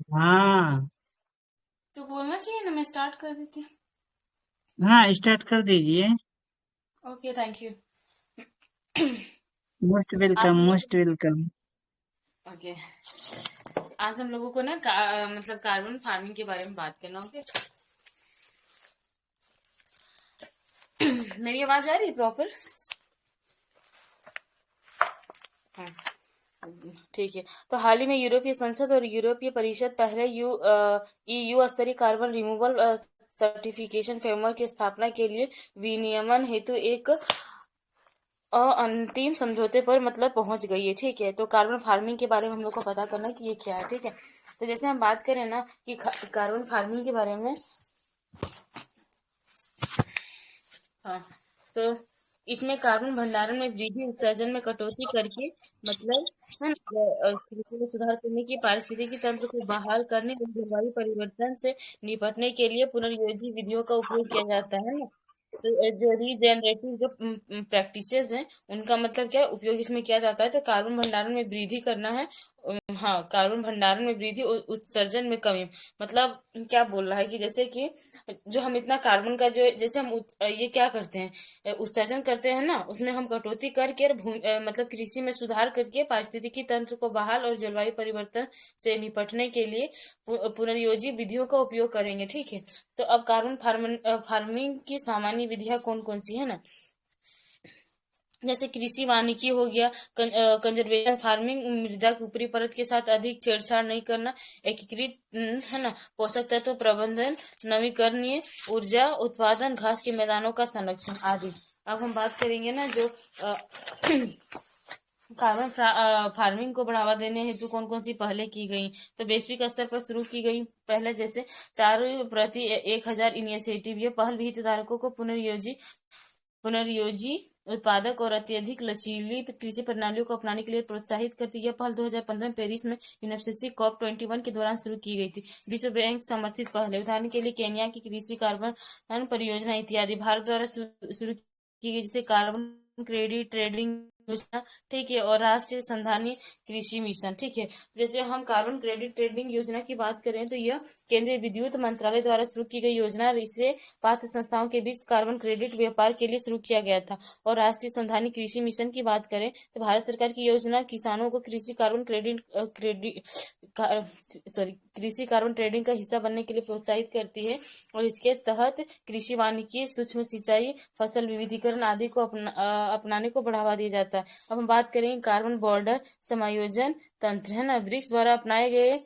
हाँ। तो बोलना चाहिए ना, मैं स्टार्ट कर देती। हाँ, स्टार्ट कर दीजिए। Okay, thank you. मोस्ट आज वेलकम, हम लोग मोस्ट वेलकम। ओके, आज हम लोगों को ना मतलब कार्बन फार्मिंग के बारे में बात करना। ओके। मेरी आवाज आ रही है प्रॉपर? हाँ, ठीक है। तो हाल ही में यूरोपीय संसद और यूरोपीय परिषद पहले ईयू स्तरीय कार्बन रिमूवल सर्टिफिकेशन फ्रेमवर्क की स्थापना के लिए विनियमन हेतु एक अंतिम समझौते पर मतलब पहुंच गई है। ठीक है, तो कार्बन फार्मिंग के बारे में हम लोग को पता करना है कि ये क्या है। ठीक है, तो जैसे हम बात करें ना कि कार्बन फार्मिंग के बारे में। हाँ, तो इसमें कार्बन भंडारण में वृद्धि, उत्सर्जन में कटौती करके मतलब है ना, कृषि में सुधार करने की, पारिस्थितिकी तंत्र को बहाल करने और जलवायु परिवर्तन से निपटने के लिए पुनर्योजी विधियों का उपयोग किया जाता है ना। तो जो रीजेनरेटिव जो प्रैक्टिसेस हैं, उनका मतलब क्या उपयोग इसमें किया जाता है। तो कार्बन भंडारण में वृद्धि करना है। हाँ, कार्बन भंडारण में वृद्धि और उत्सर्जन में कमी। मतलब क्या बोल रहा है कि जैसे कि जो हम इतना कार्बन का जो जैसे हम ये क्या करते हैं, उत्सर्जन करते हैं ना, उसमें हम कटौती करके और मतलब कृषि में सुधार करके पारिस्थितिकी तंत्र को बहाल और जलवायु परिवर्तन से निपटने के लिए पुनर्योजी विधियों का उपयोग करेंगे। ठीक है, तो अब कार्बन फार्मिंग की सामान्य विधियां कौन कौन सी है ना, जैसे कृषि वानिकी हो गया, कंजर्वेशन फार्मिंग, मृदा की ऊपरी परत के साथ अधिक छेड़छाड़ नहीं करना, एकीकृत है ना पोषक तत्व प्रबंधन, नवीकरणीय ऊर्जा उत्पादन, घास के मैदानों का संरक्षण आदि। अब हम बात करेंगे ना जो कार्बन फार्मिंग को बढ़ावा देने हेतु कौन कौन सी पहले की गई। तो वैश्विक स्तर पर शुरू की गई पहले, जैसे 4 प्रति 1,000 इनिशिएटिव। ये पहल भी हितधारकों को पुनर्योजी उत्पादक और अत्यधिक लचीली कृषि प्रणालियों को अपनाने के लिए प्रोत्साहित करती है। यह पहल 2015 में पेरिस में यूनेफ्सिसी COP21 के दौरान शुरू की गई थी। विश्व बैंक समर्थित पहल है। उदाहरण के लिए केन्या की कृषि कार्बन परियोजना इत्यादि। भारत द्वारा शुरू की गई, जैसे कार्बन क्रेडिट ट्रेडिंग योजना। ठीक है, और राष्ट्रीय संधानीय कृषि मिशन। ठीक है, जैसे हम कार्बन क्रेडिट ट्रेडिंग योजना की बात करें तो यह केंद्रीय विद्युत मंत्रालय द्वारा शुरू की गई योजना। इसे पात्र संस्थाओं के बीच कार्बन क्रेडिट व्यापार के लिए शुरू किया गया था। और राष्ट्रीय संधानी कृषि मिशन की बात करें तो भारत सरकार की योजना किसानों को कृषि कार्बन क्रेडिट सॉरी कृषि कार्बन ट्रेडिंग का हिस्सा बनने के लिए प्रोत्साहित करती है। और इसके तहत कृषि वानिकी, सूक्ष्म सिंचाई, फसल विविधीकरण आदि को अपनाने को बढ़ावा दिया जाता है। अब हम बात करेंगे कार्बन बॉर्डर समायोजन तंत्र, है ना, ब्रिक्स द्वारा अपनाए गए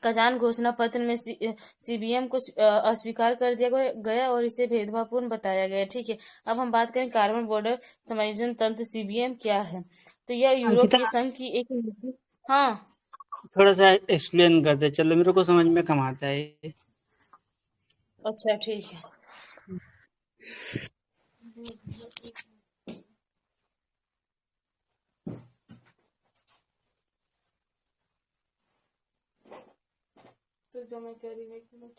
कजान घोषणा पत्र में सीबीएम को अस्वीकार कर दिया गया और इसे भेदभावपूर्ण बताया गया। ठीक है, अब हम बात करें कार्बन बॉर्डर समायोजन तंत्र सीबीएम क्या है। तो यह यूरोपीय अंकिता, संघ की एक नीति। हाँ। थोड़ा सा एक्सप्लेन करते चलो, मेरे को समझ में कम आता है ये। अच्छा, ठीक है। तो जो मैं कह रही हूँ, एक मिनट।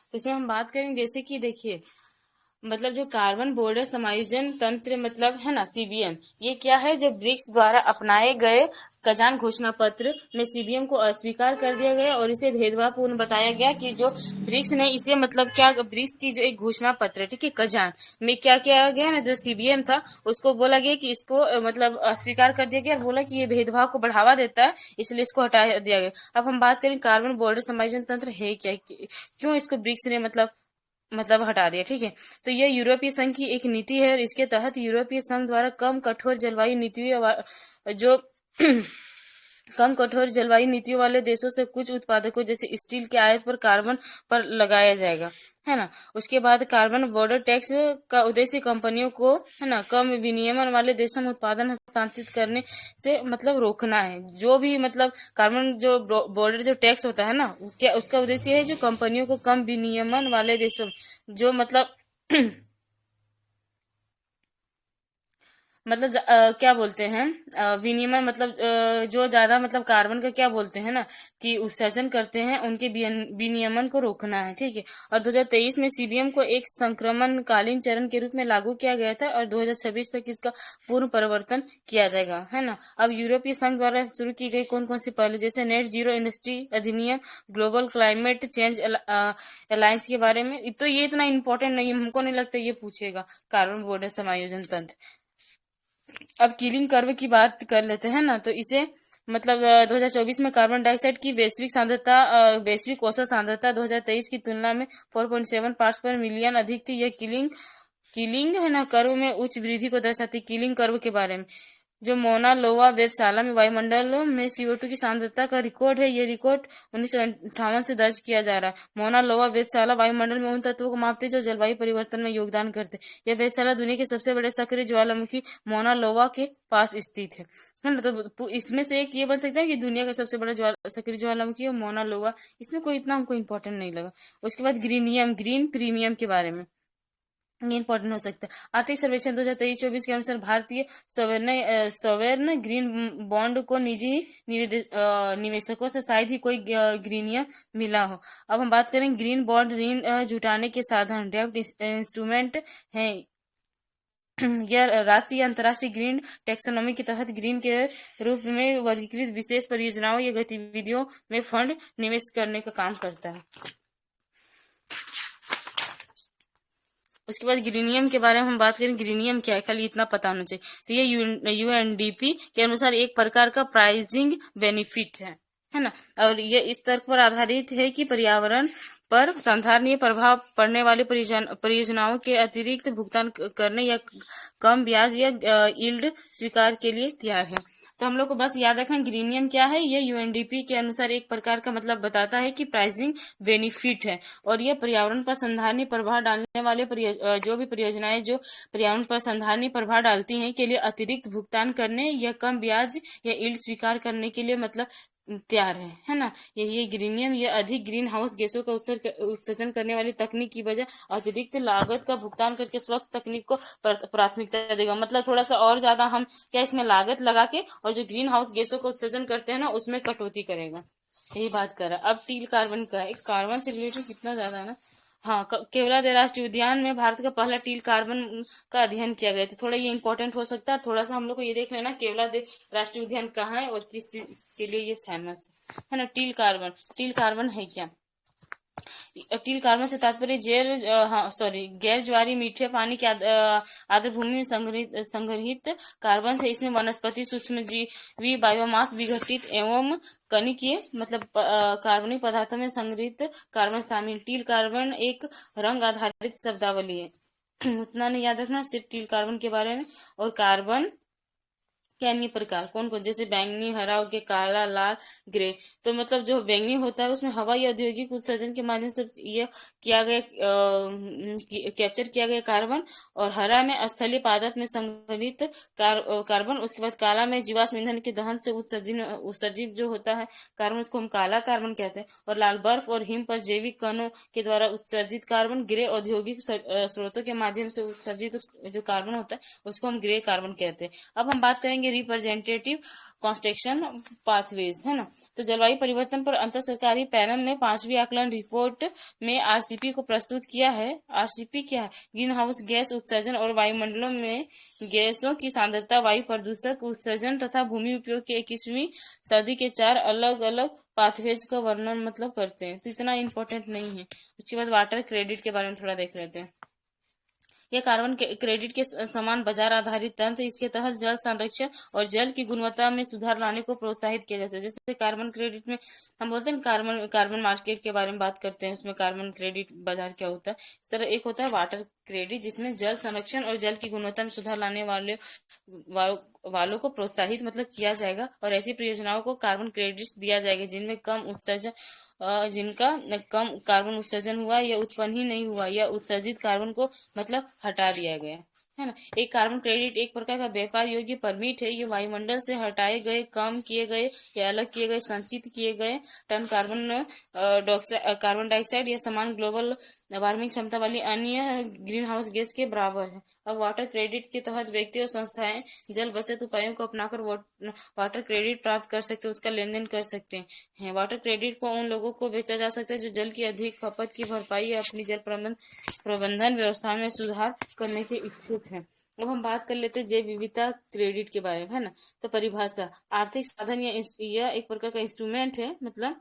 तो इसमें हम बात करेंगे, जैसे कि देखिए, मतलब जो कार्बन बॉर्डर समायोजन तंत्र मतलब है ना सीबीएम, ये क्या है, जो ब्रिक्स द्वारा अपनाए गए कजान घोषणा पत्र में सीबीएम को अस्वीकार कर दिया गया और इसे भेदभावपूर्ण बताया गया कि जो ब्रिक्स ने इसे मतलब क्या, ब्रिक्स की जो एक घोषणा पत्र है, ठीक है, कजान में क्या किया गया ना, जो सीबीएम था उसको बोला गया कि इसको मतलब अस्वीकार कर दिया गया और बोला कि ये भेदभाव को बढ़ावा देता है, इसलिए इसको हटा दिया गया। अब हम बात करें कार्बन बॉर्डर समायोजन तंत्र है क्या, क्यों इसको ब्रिक्स ने मतलब हटा दिया। ठीक है, तो यह यूरोपीय संघ की एक नीति है और इसके तहत यूरोपीय संघ द्वारा कम कठोर जलवायु नीतियों जो कम कठोर जलवायु नीतियों वाले देशों से कुछ उत्पादकों जैसे स्टील के आयात पर कार्बन पर लगाया जाएगा, है ना। उसके बाद कार्बन बॉर्डर टैक्स का उद्देश्य कंपनियों को, है ना, कम विनियमन वाले देशों में उत्पादन हस्तांतरित करने से मतलब रोकना है। जो भी मतलब कार्बन जो बॉर्डर जो टैक्स होता है ना, क्या उसका उद्देश्य है, जो कंपनियों को कम विनियमन वाले देशों जो मतलब मतलब क्या बोलते हैं, विनिमय मतलब जो ज्यादा मतलब कार्बन का क्या बोलते हैं ना कि उत्सर्जन करते हैं उनके विनियमन को रोकना है, ठीक है। और 2023 में सीबीएम को एक संक्रमणकालीन चरण के रूप में लागू किया गया था और 2026 तक इसका पूर्ण परिवर्तन किया जाएगा, है ना। अब यूरोपीय संघ द्वारा शुरू की गई कौन कौन सी पहल, जैसे नेट जीरो इंडस्ट्री अधिनियम, ग्लोबल क्लाइमेट चेंज अलायंस के बारे में, तो ये इतना इंपॉर्टेंट नहीं है, हमको नहीं लगता ये पूछेगा। कार्बन बॉर्डर समायोजन तंत्र। अब किलिंग कर्व की बात कर लेते हैं ना, तो इसे मतलब 2024 में कार्बन डाइऑक्साइड की वैश्विक औसत सांद्रता 2023 की तुलना में 4.7 पार्ट्स पर मिलियन अधिक थी। यह किलिंग है ना कर्व में उच्च वृद्धि को दर्शाती। किलिंग कर्व के बारे में, जो मोना लोवा वेधशाला में वायुमंडल में CO2 की सांद्रता का रिकॉर्ड है, ये रिकॉर्ड 1958 से दर्ज किया जा रहा है। मोना लोवा वेधशाला वायुमंडल में उन तत्वों को मापते हैं जो जलवायु परिवर्तन में योगदान करते हैं। यह वेधशाला दुनिया के सबसे बड़े सक्रिय ज्वालामुखी मोना लोवा के पास स्थित है ना। तो इसमें से एक ये बन सकता है कि दुनिया का सबसे बड़ा सक्रिय ज्वालामुखी है मोना लोवा। इसमें कोई इतना हमको इंपॉर्टेंट नहीं लगा। उसके बाद ग्रीन प्रीमियम के बारे में ये इंपॉर्टेंट हो सकता है। आर्थिक सर्वेक्षण 2023-24 के अनुसार भारतीय सॉवेरेन ग्रीन बॉन्ड को निजी निवेशकों से शायद ही कोई ग्रीनियम मिला हो। अब हम बात करें ग्रीन बॉन्ड ऋण जुटाने के साधन, डेब्ट इंस्ट्रूमेंट है। यह राष्ट्रीय अंतर्राष्ट्रीय ग्रीन टैक्सोनॉमी के तहत ग्रीन के रूप में वर्गीकृत विशेष परियोजनाओं या गतिविधियों में फंड निवेश करने का काम करता है। उसके बाद ग्रीनियम के बारे में हम बात करें, ग्रीनियम क्या है, खाली इतना पता होना चाहिए। तो ये यूएनडीपी के अनुसार एक प्रकार का प्राइसिंग बेनिफिट है ना। और ये इस तर्क पर आधारित है कि पर्यावरण पर संधारणीय प्रभाव पड़ने वाली परियोजनाओं के अतिरिक्त भुगतान करने या कम ब्याज या यील्ड स्वीकार के लिए तैयार है। तो हम लोग को बस याद रखना ग्रीनियम क्या है। ये यूएनडीपी के अनुसार एक प्रकार का मतलब बताता है कि प्राइसिंग बेनिफिट है, और ये पर्यावरण पर संधारणीय प्रभाव डालने वाले जो भी परियोजनाएं जो पर्यावरण पर संधारणीय प्रभाव डालती हैं के लिए अतिरिक्त भुगतान करने या कम ब्याज या यील्ड स्वीकार करने के लिए मतलब तैयार है ना। ये ग्रीनियम ये अधिक ग्रीन हाउस गैसों का उत्सर्जन करने वाली तकनीक की बजाय अतिरिक्त लागत का भुगतान करके स्वच्छ तकनीक को प्राथमिकता देगा। मतलब थोड़ा सा और ज्यादा हम क्या इसमें लागत लगा के और जो ग्रीन हाउस गैसों का उत्सर्जन करते हैं ना उसमें कटौती करेगा, यही बात कर रहा है। अब टील कार्बन का है, कार्बन से रिलेटेड कितना ज्यादा है ना। हाँ, केवलादेव राष्ट्रीय उद्यान में भारत का पहला टील कार्बन का अध्ययन किया गया। तो थोड़ा ये इंपॉर्टेंट हो सकता है। थोड़ा सा हम लोग को ये देख लेना केवलादेव राष्ट्रीय उद्यान कहाँ है और किस चीज के लिए ये फेमस है ना। टील कार्बन है क्या। टील कार्बन से तात्पर्य गैर ज्वारीय मीठे पानी के आर्द्र भूमि में संग्रहित कार्बन से। इसमें वनस्पति, सूक्ष्मजीवी, बायोमास, विघटित एवं कणिकीय मतलब कार्बनिक पदार्थों में संग्रहित कार्बन शामिल। टील कार्बन एक रंग आधारित शब्दावली है, उतना नहीं याद रखना सिर्फ टील कार्बन के बारे में। और कार्बन के अन्य प्रकार कौन कौन, जैसे बैंगनी, हरा हो गया, काला, लाल, ग्रे। तो मतलब जो बैंगनी होता है उसमें हवा या औद्योगिक उत्सर्जन के माध्यम से यह किया गया कैप्चर किया गया कार्बन। और हरा में स्थलीय पादप में संग्रहित कार्बन। उसके बाद काला में जीवाश्म ईंधन के दहन से उत्सर्जित जो होता है कार्बन, उसको हम काला कार्बन कहते हैं। और लाल बर्फ और हिम पर जैविक कणों के द्वारा उत्सर्जित कार्बन। ग्रे औद्योगिक स्रोतों के माध्यम से उत्सर्जित जो कार्बन होता है उसको हम ग्रे कार्बन कहते हैं। अब हम बात करेंगे रिप्रेजेंटेटिव कॉन्स्ट्रक्शन पाथवेज, है ना। तो जलवायु परिवर्तन पर अंतर सरकारी पैनल ने 5वीं आकलन रिपोर्ट में आरसीपी को प्रस्तुत किया है। आरसीपी क्या है, ग्रीन हाउस गैस उत्सर्जन और वायुमंडलों में गैसों की सांद्रता, वायु प्रदूषक उत्सर्जन तथा भूमि उपयोग के 21वीं सदी के 4 अलग अलग पाथवेज का वर्णन मतलब करते हैं। तो इतना इंपॉर्टेंट नहीं है। उसके बाद वाटर क्रेडिट के बारे में थोड़ा देख लेते हैं। यह कार्बन क्रेडिट के समान बाजार आधारित तंत्र। इसके तहत जल संरक्षण और जल की गुणवत्ता में सुधार लाने को प्रोत्साहित किया जाता है। जैसे कार्बन क्रेडिट में हम बोलते हैं कार्बन मार्केट के बारे में बात करते हैं, उसमें कार्बन क्रेडिट बाजार क्या होता है। इस तरह एक होता है वाटर क्रेडिट जिसमें जल संरक्षण और जल की गुणवत्ता में सुधार लाने वालों को प्रोत्साहित मतलब किया जाएगा। और ऐसी परियोजनाओं को कार्बन क्रेडिट दिया जाएगा जिनका कम कार्बन उत्सर्जन हुआ या उत्पन्न ही नहीं हुआ या उत्सर्जित कार्बन को मतलब हटा दिया गया, है ना। एक कार्बन क्रेडिट एक प्रकार का व्यापार योग्य परमिट है। ये वायुमंडल से हटाए गए, कम किए गए या अलग किए गए, संचित किए गए टन कार्बन डाइऑक्साइड या समान ग्लोबल वार्मिंग क्षमता वाली अन्य ग्रीन हाउस गैस के बराबर है। अब वाटर क्रेडिट के तहत व्यक्ति और संस्थाएं जल बचत उपायों को अपनाकर वाटर क्रेडिट प्राप्त कर सकते हैं, उसका लेन देन कर सकते हैं। वाटर क्रेडिट को उन लोगों को बेचा जा सकता है जो जल की अधिक खपत की भरपाई या अपनी जल प्रबंधन व्यवस्था में सुधार करने के इच्छुक है। अब हम बात कर लेते हैं जैव विविधता क्रेडिट के बारे में, है ना। तो परिभाषा, आर्थिक साधन या एक प्रकार का इंस्ट्रूमेंट है, मतलब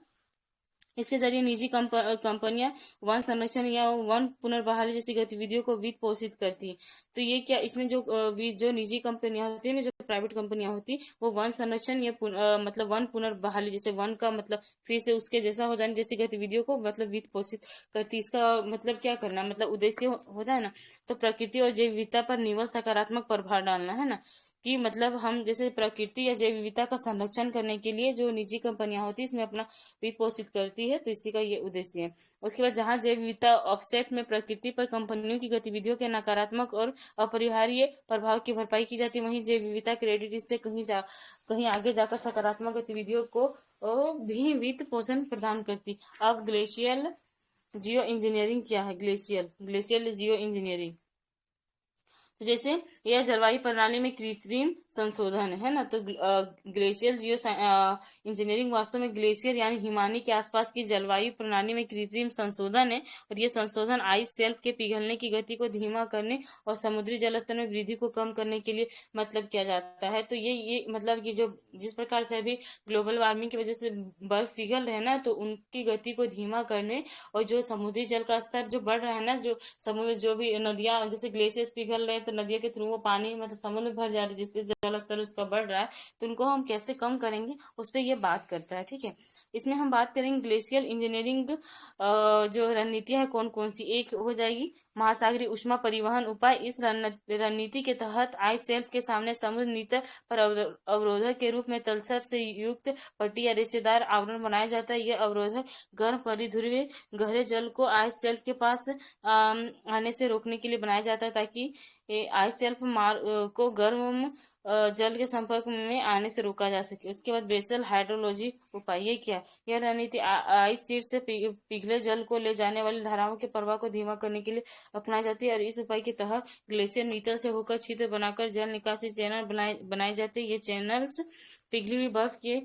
इसके जरिए निजी कंपनियां वन संरक्षण या वन पुनर्बहाली जैसी गतिविधियों को वित्त पोषित करती है। तो ये क्या, इसमें जो निजी कंपनियां होती है ना, जो प्राइवेट कंपनियां होती, वो वन संरक्षण या मतलब वन पुनर्बहाली, जैसे वन का मतलब फिर से उसके जैसा हो जाने जैसी गतिविधियों को मतलब वित्त पोषित करती। इसका मतलब क्या करना, मतलब उद्देश्य होता है ना, तो प्रकृति और जैव विविधता पर निवल सकारात्मक प्रभाव डालना, है ना। कि मतलब हम जैसे प्रकृति या जैव विविधता का संरक्षण करने के लिए जो निजी कंपनियां होती है इसमें अपना वित्त पोषित करती है, तो इसी का ये उद्देश्य है। उसके बाद जहां जैव विविधता ऑफसेट में प्रकृति पर कंपनियों की गतिविधियों के नकारात्मक और अपरिहार्य प्रभाव की भरपाई की जाती है, वहीं जैव विविधता क्रेडिट इससे कहीं आगे जाकर सकारात्मक गतिविधियों को भी वित्त पोषण प्रदान करती। अब ग्लेशियल जियो इंजीनियरिंग क्या है? ग्लेशियल जियो इंजीनियरिंग, तो जैसे यह जलवायु प्रणाली में कृत्रिम संशोधन है ना। तो ग्लेशियल जियो इंजीनियरिंग वास्तव में ग्लेशियर यानी हिमानी के आसपास की जलवायु प्रणाली में कृत्रिम संशोधन है, और यह संशोधन आइस शेल्फ के पिघलने की गति को धीमा करने और समुद्री जल स्तर में वृद्धि को कम करने के लिए मतलब किया जाता है। तो ये मतलब कि जो जिस प्रकार से अभी ग्लोबल वार्मिंग की वजह से बर्फ पिघल रहे हैं ना, तो उनकी गति को धीमा करने, और जो समुद्री जल का स्तर जो बढ़ रहा है ना, जो समुद्र जो भी नदियां जैसे ग्लेशियर्स पिघल रहे हैं, तो नदियों के थ्रू वो पानी मतलब समुद्र भर जा रहा है, जिससे जल स्तर उसका बढ़ रहा है, तो उनको हम कैसे कम करेंगे उस पर ये बात करता है, ठीक है। इसमें हम बात करेंगे ग्लेशियल इंजीनियरिंग जो रणनीतियां है कौन कौन सी। एक हो जाएगी महासागरीय उष्मा परिवहन उपाय। इस रणनीति के तहत आइस शेल्फ के सामने समुद्र नीतल पर अवरोधक के रूप में तलछट से युक्त पट्टी या रेशेदार आवरण बनाया जाता है। यह अवरोधक गर्म परिध्रुवीय गहरे जल को आइस शेल्फ के पास आने से रोकने के लिए बनाया जाता है, ताकि आइस शेल्फ को गर्म जल के संपर्क में आने से रोका जा सके। उसके बाद बेसल हाइड्रोलॉजी उपाय, ये क्या? यह रणनीति आइस शीट से पिघले जल को ले जाने वाली धाराओं के प्रवाह को धीमा करने के लिए अपनाई जाती है, और इस उपाय के तहत ग्लेशियर नीतल से होकर छिद्र बनाकर जल निकासी चैनल बनाए जाते हैं। ये चैनल्स पिघली हुई बर्फ के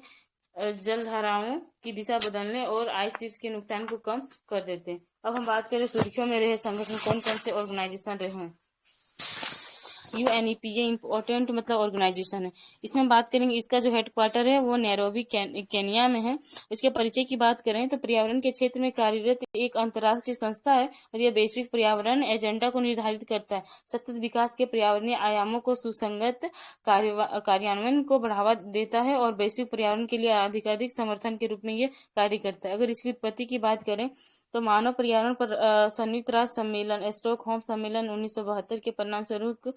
जल धाराओं की दिशा बदलने और आइस शीट्स के नुकसान को कम कर देते हैं। अब हम बात करें सुर्खियों में रहे संगठन, कौन कौन से ऑर्गेनाइजेशन रहे हैं। यूएनईपी, ये इम्पोर्टेंट मतलब ऑर्गेनाइजेशन है। इसमें हम बात करेंगे, इसका जो हेडक्वार्टर है वो नैरोबी केनिया में है। इसके परिचय की बात करें तो पर्यावरण के क्षेत्र में कार्यरत एक अंतर्राष्ट्रीय संस्था है, और यह वैश्विक पर्यावरण एजेंडा को निर्धारित करता है। सतत विकास के पर्यावरणीय आयामों को सुसंगत कार्यान्वयन को बढ़ावा देता है, और वैश्विक पर्यावरण के लिए अधिकाधिक समर्थन के रूप में ये कार्य करता है। अगर इसकी उत्पत्ति की बात करें तो मानव पर्यावरण पर संयुक्त राष्ट्र सम्मेलन स्टॉकहोम सम्मेलन 1972 के परिणाम स्वरूप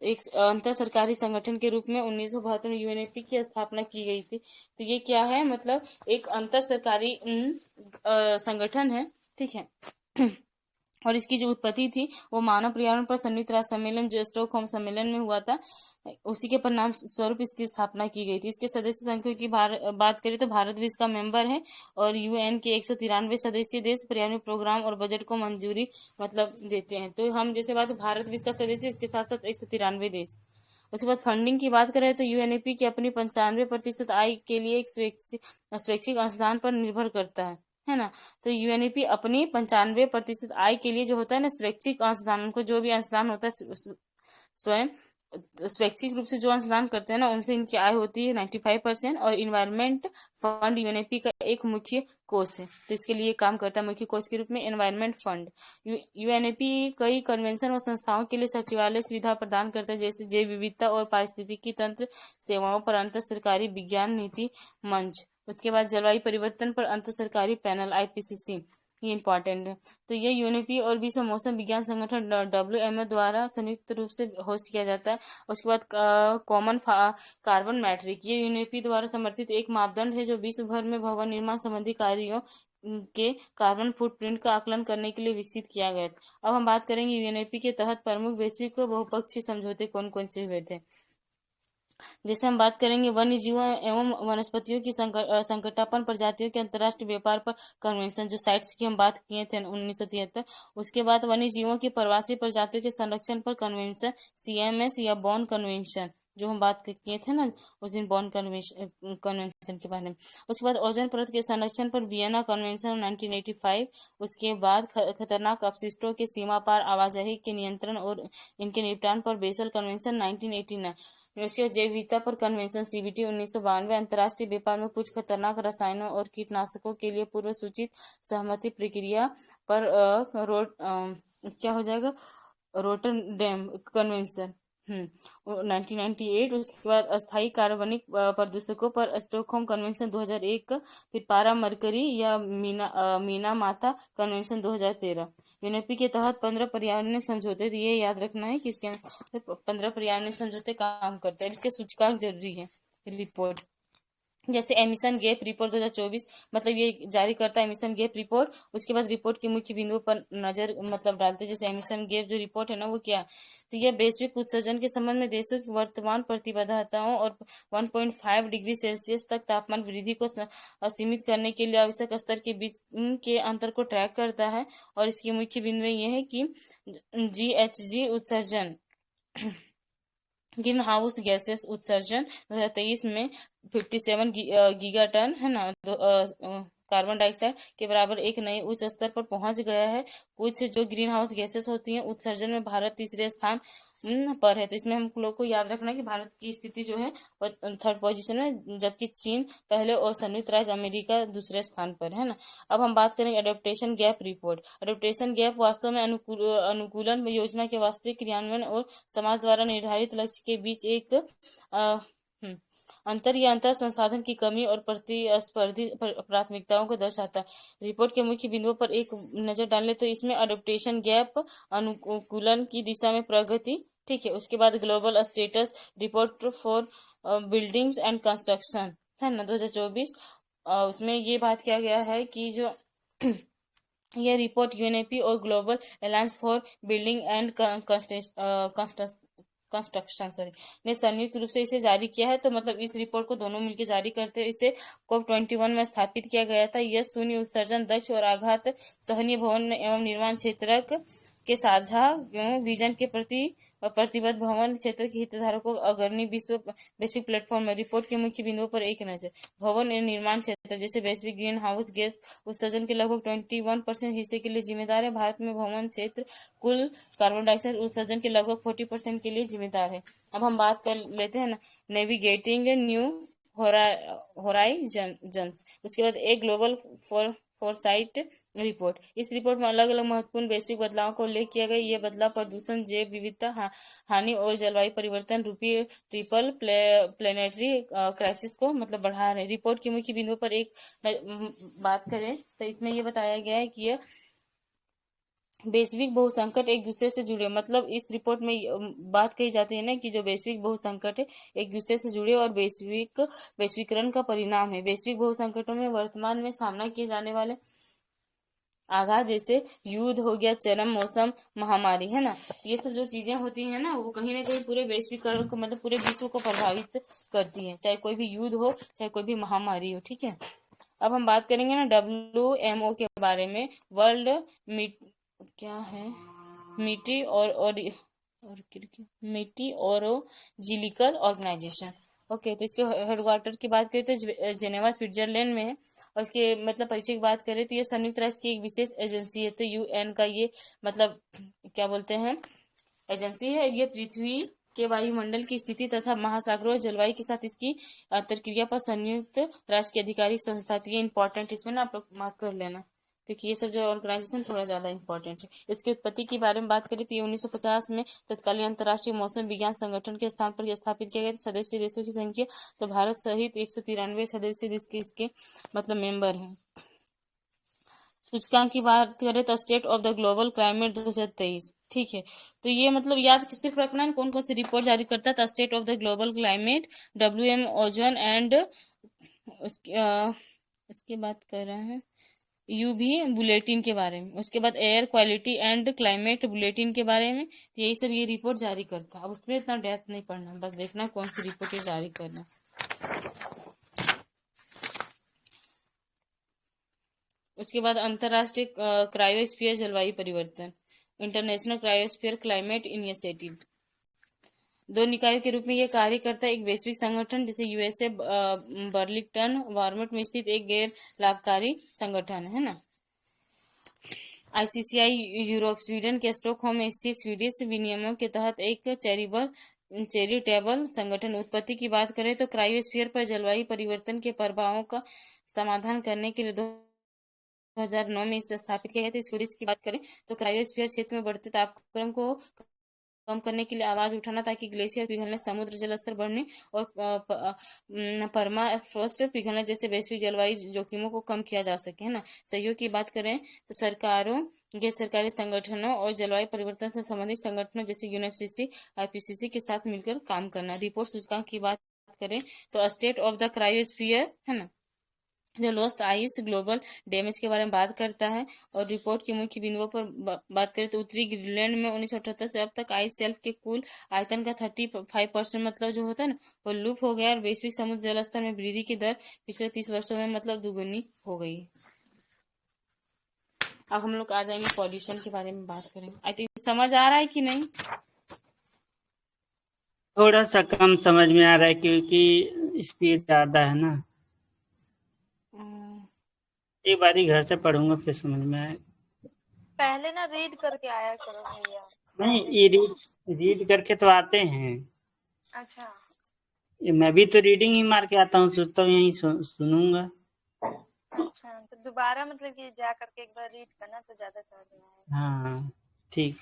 एक अंतर सरकारी संगठन के रूप में 1972 में यूएनईपी की स्थापना की गई थी। तो ये क्या है, मतलब एक अंतर सरकारी संगठन है, ठीक है। और इसकी जो उत्पत्ति थी वो मानव पर्यावरण पर संयुक्त राष्ट्र सम्मेलन जो स्टॉकहोम सम्मेलन में हुआ था, उसी के परिणाम स्वरूप इसकी स्थापना की गई थी। इसके सदस्य संख्या की बात करें तो भारत भी इसका मेंबर है, और यूएन के 193 सदस्य देश पर्यावरण प्रोग्राम और बजट को मंजूरी मतलब देते हैं। तो हम जैसे बात भारत भी इसका सदस्य, इसके साथ साथ 193 देश। उसके बाद फंडिंग की बात करें तो यूएनईपी की अपनी 95% आय के लिए एक स्वैच्छिक अनुदान पर निर्भर करता है ना। तो यूएनईपी अपनी 95% आय के लिए जो होता है ना स्वैच्छिक अंशदान, उनको जो भी अंशदान होता है स्वयं स्वैच्छिक रूप से जो अंशदान करते हैं ना, उनसे इनकी आय होती है 95%। और इन्वायरमेंट फंड यूएनईपी का एक मुख्य कोष है, तो इसके लिए काम करता है मुख्य कोष के रूप में एनवायरमेंट फंड। यूएनईपी कई कन्वेंशन और संस्थाओं के लिए सचिवालय सुविधा प्रदान करता है, जैसे जैव विविधता और पारिस्थितिकी तंत्र सेवाओं पर अंतर सरकारी विज्ञान नीति मंच। उसके बाद जलवायु परिवर्तन पर अंतर सरकारी पैनल आईपीसीसी, ये इंपॉर्टेंट है। तो ये यूएनईपी और विश्व मौसम विज्ञान संगठन WMO द्वारा संयुक्त रूप से होस्ट किया जाता है। उसके बाद कॉमन कार्बन मैट्रिक, ये यूएनईपी द्वारा समर्थित एक मापदंड है जो विश्व भर में भवन निर्माण संबंधी कार्यों के कार्बन फुटप्रिंट का आकलन करने के लिए विकसित किया गया था। अब हम बात करेंगे यूएनईपी के तहत प्रमुख वैश्विक बहुपक्षीय समझौते कौन कौन से हुए थे। जैसे हम बात करेंगे वन्य जीवों एवं वनस्पतियों की संकटापन्न प्रजातियों के अंतर्राष्ट्रीय व्यापार पर कन्वेंशन, जो साइट्स की हम बात किए थे 1973। उसके बाद वन्य जीवों की प्रवासी प्रजातियों के संरक्षण पर कन्वेंशन, CMS या बॉन कन्वेंशन, जो हम बात किए थे ना उस दिन, बॉन कन्वेंशन के बारे में। उसके बाद ओजोन परत के संरक्षण पर वियना कन्वेंशन 1985। उसके बाद खतरनाक अपशिष्टों के सीमा पार आवाजाही के नियंत्रण और इनके निपटान पर बेसल कन्वेंशन 1989। उसके जैव विविधता पर कन्वेंशन CBT 1992। अंतर्राष्ट्रीय व्यापार में कुछ खतरनाक रसायनों और कीटनाशकों के लिए पूर्व सूचित सहमति प्रक्रिया पर क्या हो जाएगा, रोटरडैम कन्वेंशन 1998। उसके बाद अस्थायी कार्बनिक प्रदूषकों पर स्टॉकहोम कन्वेंशन 2001। फिर पारा मरकरी या मीना माता कन्वेंशन 2013। यूनेपी के तहत 15 पर्यावरणीय समझौते, तो ये याद रखना है कि इसके 15 पर्यावरणीय समझौते काम करते हैं। इसके सूचकांक जरूरी है। रिपोर्ट जैसे एमिशन गैप रिपोर्ट 2024, मतलब ये जारी करता है एमिशन गैप रिपोर्ट। उसके बाद रिपोर्ट के मुख्य बिंदुओं पर नजर मतलब डालते हैं। जैसे एमिशन गैप जो रिपोर्ट है ना वो क्या है, तो यह वैश्विक उत्सर्जन के संबंध में देशों की वर्तमान प्रतिबद्धताओं और 1.5 डिग्री सेल्सियस तक तापमान वृद्धि को सीमित करने के लिए आवश्यक स्तर के बीच के अंतर को ट्रैक करता है। और इसके मुख्य बिंदु ये है कि GHG उत्सर्जन, ग्रीन हाउस गैसेस उत्सर्जन 2023 में 57 गीगाटन है ना, कार्बन डाइऑक्साइड के बराबर एक नए उच्च स्तर पर पहुंच गया है। कुछ जो ग्रीन हाउस गैसेस होती हैं उत्सर्जन में भारत तीसरे स्थान पर है। तो इसमें हम लोग को याद रखना है कि भारत की स्थिति जो है वो 3rd पोजीशन में, जबकि चीन पहले और संयुक्त राज्य अमेरिका दूसरे स्थान पर है ना। अब हम बात करेंगे adaptation gap report. Adaptation gap वास्तव में अनुकूलन योजना के वास्तविक क्रियान्वयन और समाज द्वारा निर्धारित लक्ष्य के बीच एक अंतर या अंतर संसाधन की कमी और प्रतिस्पर्धी प्राथमिकताओं को दर्शाता है। रिपोर्ट के मुख्य बिंदुओं पर एक नजर डालें तो इसमें एडॉप्टेशन गैप, अनुकूलन की दिशा में प्रगति, ठीक है। उसके बाद global status report for buildings and construction है ना 2024। उसमें ये बात किया गया है कि जो यह रिपोर्ट यूएनईपी और global alliance for building and construction ने संयुक्त रूप से इसे जारी किया है। तो मतलब इस रिपोर्ट को दोनों मिलकर जारी करते हैं। इसे COP21 में स्थापित किया गया था। यह शून्य उत्सर्जन, दक्ष और आघात सहनीय भवन एवं निर्माण क्षेत्र के साझा विजन के प्रति प्रतिबद्ध भवन क्षेत्र के हितधारकों अग्रणी वैश्विक प्लेटफॉर्म है। रिपोर्ट के मुख्य बिंदुओं पर एक नजर। भवन एवं निर्माण क्षेत्र जैसे वैश्विक ग्रीन हाउस गैस उत्सर्जन के लगभग 21% हिस्से के लिए जिम्मेदार है। भारत में भवन क्षेत्र कुल कार्बन डाइऑक्साइड उत्सर्जन के लगभग 40% के लिए जिम्मेदार है। अब हम बात कर लेते हैं ना नेविगेटिंग न्यू होराइजन्स। उसके बाद एक ग्लोबल फोरसाइट रिपोर्ट। इस रिपोर्ट में अलग अलग महत्वपूर्ण वैश्विक बदलावों का उल्लेख किया गया। ये बदलाव प्रदूषण, जैव विविधता हानि और जलवायु परिवर्तन रूपी ट्रिपल प्लेनेटरी क्राइसिस को मतलब बढ़ा रहे हैं। रिपोर्ट के मुख्य बिंदुओं पर एक बात करें तो इसमें यह बताया गया है कि यह वैश्विक बहुसंकट एक दूसरे से जुड़े, मतलब इस रिपोर्ट में बात कही जाती है ना कि जो वैश्विक बहुसंकट है एक दूसरे से जुड़े और वैश्वीकरण का परिणाम है। वैश्विक बहुसंकटों में वर्तमान में सामना किए जाने वाले आघात जैसे युद्ध हो गया, चरम मौसम, महामारी है ना, ये सब जो चीजें होती है ना वो कहीं ना कहीं पूरे वैश्वीकरण को मतलब पूरे विश्व को प्रभावित करती है, चाहे कोई भी युद्ध हो चाहे कोई भी महामारी हो, ठीक है। अब हम बात करेंगे ना WMO के बारे में, वर्ल्ड क्या है मीटिओरोलॉजिकल ऑर्गेनाइजेशन। ओके, तो इसके हेडक्वार्टर की बात करें तो जेनेवा स्विट्जरलैंड में है। और इसके मतलब परिचय की बात करें तो ये संयुक्त राष्ट्र की एक विशेष एजेंसी है। तो UN का ये मतलब क्या बोलते हैं एजेंसी है। ये पृथ्वी के वायुमंडल की स्थिति तथा महासागरों और जलवायु के साथ इसकी अंतरक्रिया पर संयुक्त राष्ट्र की आधिकारिक संस्था थी। इंपॉर्टेंट इसमें ना आप लोग मार्क कर लेना क्योंकि ये सब जो ऑर्गेनाइजेशन थोड़ा ज्यादा इंपॉर्टेंट है। इसकी उत्पत्ति के बारे में बात करें तो 1950 में तत्कालीन अंतर्राष्ट्रीय मौसम विज्ञान संगठन के स्थान पर स्थापित किया गया। सदस्य देशों की संख्या तो भारत सहित 193 सदस्य देश के इसके मतलब मेंबर हैं। सूचकांक की बात करें तो state of the global climate 2023, ठीक है। तो ये मतलब याद सिर्फ रखना है कौन कौन सी रिपोर्ट जारी करता था। State of the global climate, WM ozone and इसकी बात कर रहे हैं यूवी बुलेटिन के बारे में, उसके बाद air quality and climate bulletin के बारे में। तो यही सब ये रिपोर्ट जारी करता है। अब उसमें इतना डेप्थ नहीं पढ़ना, बस देखना कौन सी रिपोर्ट ये जारी करना। उसके बाद अंतरराष्ट्रीय क्रायोस्फीयर जलवायु परिवर्तन, इंटरनेशनल क्रायोस्फीयर क्लाइमेट इनिशिएटिव, दो निकायों के रूप में यह कार्य करता है। एक वैश्विक संगठन जैसे यूएसए बर्लिंगटन वार्मट में स्थित एक गैर लाभकारी संगठन है ना। आईसीसीआई यूरोप, स्वीडन के स्टॉकहोम में स्थित स्वीडिश विनियमों के तहत एक चैरिटेबल संगठन। उत्पत्ति की बात करें तो क्रायोस्फीयर पर जलवायु परिवर्तन के प्रभावों का समाधान करने के लिए 2009 में इसे स्थापित किया गया था। स्वीडिश की बात करें तो क्रायोस्फीयर क्षेत्र में बढ़ते तापक्रम को कम करने के लिए आवाज उठाना ताकि ग्लेशियर पिघलने, समुद्र जल स्तर बढ़ने और परमाफ्रॉस्ट पिघलने जैसे वैश्विक जलवायु जोखिमों को कम किया जा सके, है ना। सहयोग की बात करें तो सरकारों, गैर सरकारी संगठनों और जलवायु परिवर्तन से संबंधित संगठनों जैसे यूएनएफसीसी, आईपीसीसी के साथ मिलकर काम करना। रिपोर्ट सूचकांक की बात करें तो स्टेट ऑफ द क्रायोस्फीयर, है ना, जो लॉस्ट आइस ग्लोबल डैमेज के बारे में बात करता है। और रिपोर्ट के मुख्य बिंदुओं पर बात करें तो उत्तरी ग्रीनलैंड में 1978 से अब तक आइस शेल्फ के कुल आयतन का 35% मतलब जो होता है ना वो लुप्त हो गया। और वैश्विक समुद्र जल स्तर में वृद्धि की दर पिछले 30 वर्षों में मतलब दुगुनी हो गई। अब हम लोग आ जाएंगे पॉल्यूशन के बारे में बात करेंगे। आई थिंक समझ आ रहा है कि नहीं? थोड़ा सा कम समझ में आ रहा है क्योंकि स्पीड ज्यादा है ना। एक बार ही घर से पढ़ूंगा फिर समझ में आएगा। पहले ना रीड करके आया करो भैया। नहीं, ये रीड करके तो आते हैं। अच्छा ये मैं भी तो रीडिंग ही मार के आता हूँ, सोचता हूँ यही सुनूंगा। अच्छा, तो दोबारा मतलब कि जा करके एक बार रीड करना तो ज्यादा समझ में आएगा। हाँ ठीक।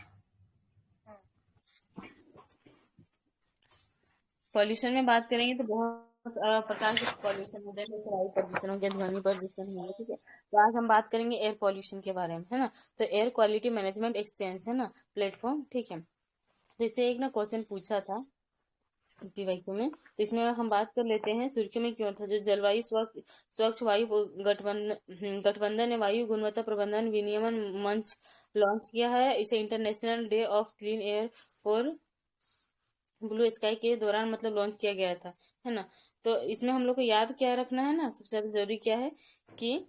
पॉल्यूशन में बात करेंगे तो बहुत प्रकार के पॉल्यूशन होते हैं, जैसे वायु प्रदूषण हो गया, ध्वनि प्रदूषण हो गया, ठीक है। तो आज हम बात करेंगे एयर पॉल्यूशन के बारे में, है ना। तो एयर क्वालिटी मैनेजमेंट एक्सचेंज है ना प्लेटफॉर्म, ठीक है। तो इससे एक ना क्वेश्चन पूछा था पीवाईक्यू में, तो इसमें हम बात कर लेते हैं सुर्खियों में क्यों था। जो जलवायु स्वच्छ वायु गठबंधन ने वायु गुणवत्ता प्रबंधन विनियमन मंच लॉन्च किया है। इसे international day of clean air for blue sky के दौरान मतलब लॉन्च किया गया था, है ना। तो इसमें हम लोग को याद क्या रखना है ना, सबसे ज्यादा जरूरी क्या है कि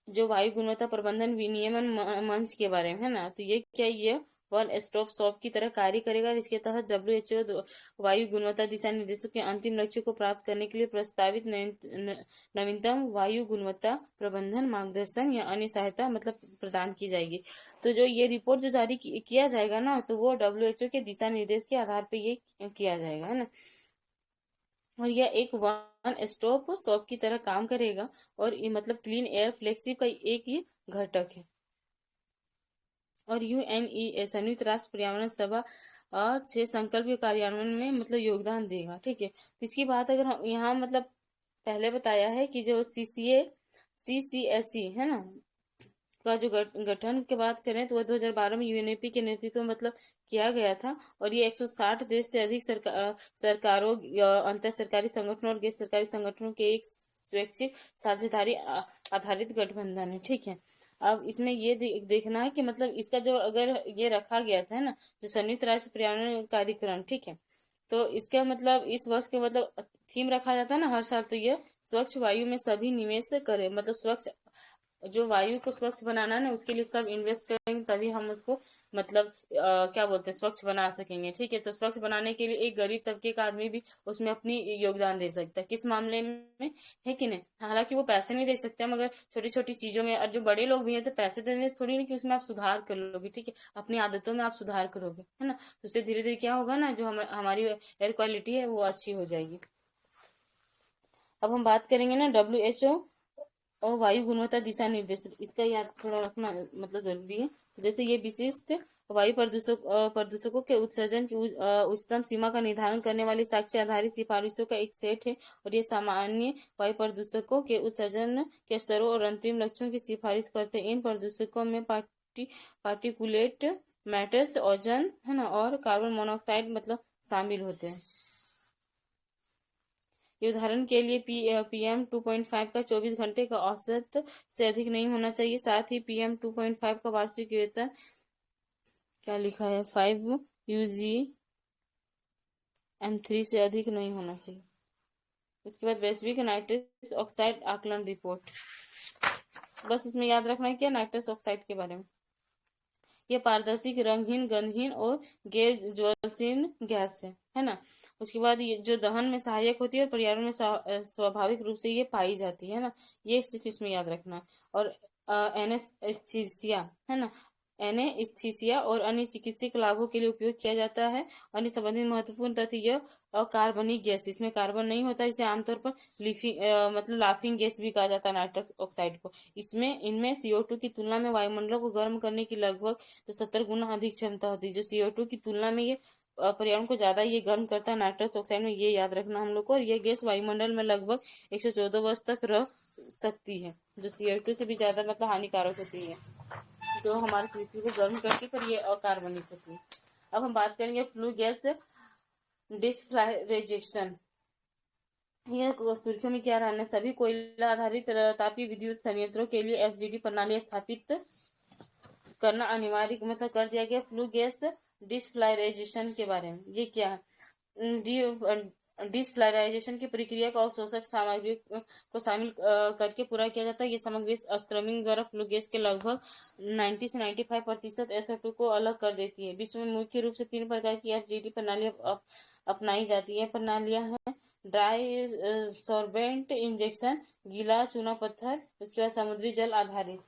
जो वायु गुणवत्ता प्रबंधन विनियमन मंच के बारे में, है ना। तो ये क्या, ये वन स्टॉप शॉप की तरह कार्य करेगा। इसके तहत डब्ल्यूएचओ वायु गुणवत्ता दिशा निर्देशों के अंतिम लक्ष्य को प्राप्त करने के लिए प्रस्तावित नवीनतम वायु गुणवत्ता प्रबंधन मार्गदर्शन या अन्य सहायता मतलब प्रदान की जाएगी। तो जो ये रिपोर्ट जो जारी किया जाएगा ना, तो वो डब्ल्यूएचओ के दिशा निर्देश के आधार पर ये किया जाएगा, है ना। और यह एक वन स्टॉप शॉप की तरह काम करेगा। और ये मतलब क्लीन एयर फ्लेक्सिब का एक ये घटक है। और यूएनई संयुक्त राष्ट्र पर्यावरण सभा से संकल्प के कार्यान्वयन में मतलब योगदान देगा, ठीक है। तो इसकी बात अगर हम यहाँ मतलब पहले बताया है कि जो सीसीएससी है ना का जो गठन की बात करें तो वह 2012 में यूएनईपी के नेतृत्व में मतलब किया गया था। और ये 160 देश से अधिक सरकारों, अंतर सरकारी संगठनों और गैर सरकारी संगठनों के एक स्वैच्छिक साझेदारी आधारित गठबंधन है, ठीक है। अब इसमें ये देखना है कि मतलब इसका जो अगर ये रखा गया था ना, जो संयुक्त राष्ट्र पर्यावरण कार्यक्रम, ठीक है। तो इसका मतलब इस वर्ष के मतलब थीम रखा जाता है ना हर साल, तो ये स्वच्छ वायु में सभी निवेश करें, मतलब स्वच्छ जो वायु को स्वच्छ बनाना है ना उसके लिए सब इन्वेस्ट करेंगे, तभी हम उसको मतलब क्या बोलते हैं स्वच्छ बना सकेंगे, ठीक है। तो स्वच्छ बनाने के लिए एक गरीब तबके का आदमी भी उसमें अपनी योगदान दे सकता है, किस मामले में, है कि नहीं। हालांकि वो पैसे नहीं दे सकते मगर छोटी छोटी चीजों में, और जो बड़े लोग भी हैं तो पैसे देने से थोड़ी नहीं कि उसमें आप सुधार कर लोगे, ठीक है। अपनी आदतों में आप सुधार करोगे, है ना। तो उससे धीरे धीरे क्या होगा ना, जो हमारी एयर क्वालिटी है वो अच्छी हो जाएगी। अब हम बात करेंगे ना डब्ल्यूएचओ और वायु गुणवत्ता दिशा निर्देश, इसका याद थोड़ा रखना मतलब जरूरी है। जैसे ये विशिष्ट वायु प्रदूषकों के उत्सर्जन की उच्चतम सीमा का निर्धारण करने वाली साक्ष्य आधारित सिफारिशों का एक सेट है। और ये सामान्य वायु प्रदूषकों के उत्सर्जन के स्तरों और अंतरिम लक्ष्यों की सिफारिश करते हैं। इन प्रदूषकों में पार्टिकुलेट मैटर्स, ओजोन, है ना, और कार्बन मोनोऑक्साइड मतलब शामिल होते हैं। ये उदाहरण के लिए PM 2.5 का 24 घंटे का औसत से अधिक नहीं होना चाहिए। साथ ही PM 2.5 का वार्षिक वेतन क्या लिखा है 5 UGM3 से अधिक नहीं होना चाहिए। उसके बाद वैश्विक नाइट्रस ऑक्साइड आकलन रिपोर्ट, बस इसमें याद रखना है क्या नाइट्रस ऑक्साइड के बारे में। यह पारदर्शी, रंगहीन, गंधहीन और गैर ज्वलनशील गैस है ना। उसके बाद ये जो दहन में सहायक होती है और पर्यावरण में स्वाभाविक रूप से ये पाई जाती है ना, ये सिर्फ इसमें याद रखना। और एनेस्थीसिया है ना, एनेस्थीसिया और अन्य चिकित्सीय लाभों के लिए उपयोग किया जाता है। अन्य संबंधित महत्वपूर्ण तथ्य यह कार्बनिक गैस, इसमें कार्बन नहीं होता, इसे आमतौर पर मतलब लाफिंग गैस भी कहा जाता है नाइट्रस ऑक्साइड को। इनमें CO2 की तुलना में वायुमंडल को गर्म करने की लगभग 70 गुना अधिक क्षमता होती है। जो CO2 की तुलना में ये पर्यावरण को ज्यादा ये गर्म करता है नाइट्रस ऑक्साइड में, ये याद रखना हम लोग को। और ये गैस वायुमंडल में लगभग 114 वर्ष तक रह सकती है, जो CO2 से भी ज्यादा मतलब हानिकारक होती है, जो हमारी पृथ्वी को गर्म करती है, पर ये अकार्बनिक होती है। अब हम बात करेंगे फ्लू गैस डिसफ्लैग्रेशन। यह सुर्खियों में क्या रहना है, सभी कोयला आधारित तापीय विद्युत संयंत्रों के लिए FGD प्रणाली स्थापित करना अनिवार्य मतलब कर दिया गया। फ्लू गैस डिसफ्लैग्रेशन के बारे में, ये क्या है, डिसफ्लैग्रेशन की प्रक्रिया को अवशोषक सामग्री को शामिल करके पूरा किया जाता है। ये सामग्री स्क्रमिंग द्वारा फ्लू गैस के लगभग 90 से 95% SO2 को अलग कर देती है। विश्व में मुख्य रूप से 3 प्रकार की FGD प्रणाली अपनाई जाती है। प्रणालियां हैं ड्राई सॉर्बेंट इंजेक्शन, गीला चूना पत्थर, उसके बाद समुद्री जल आधारित।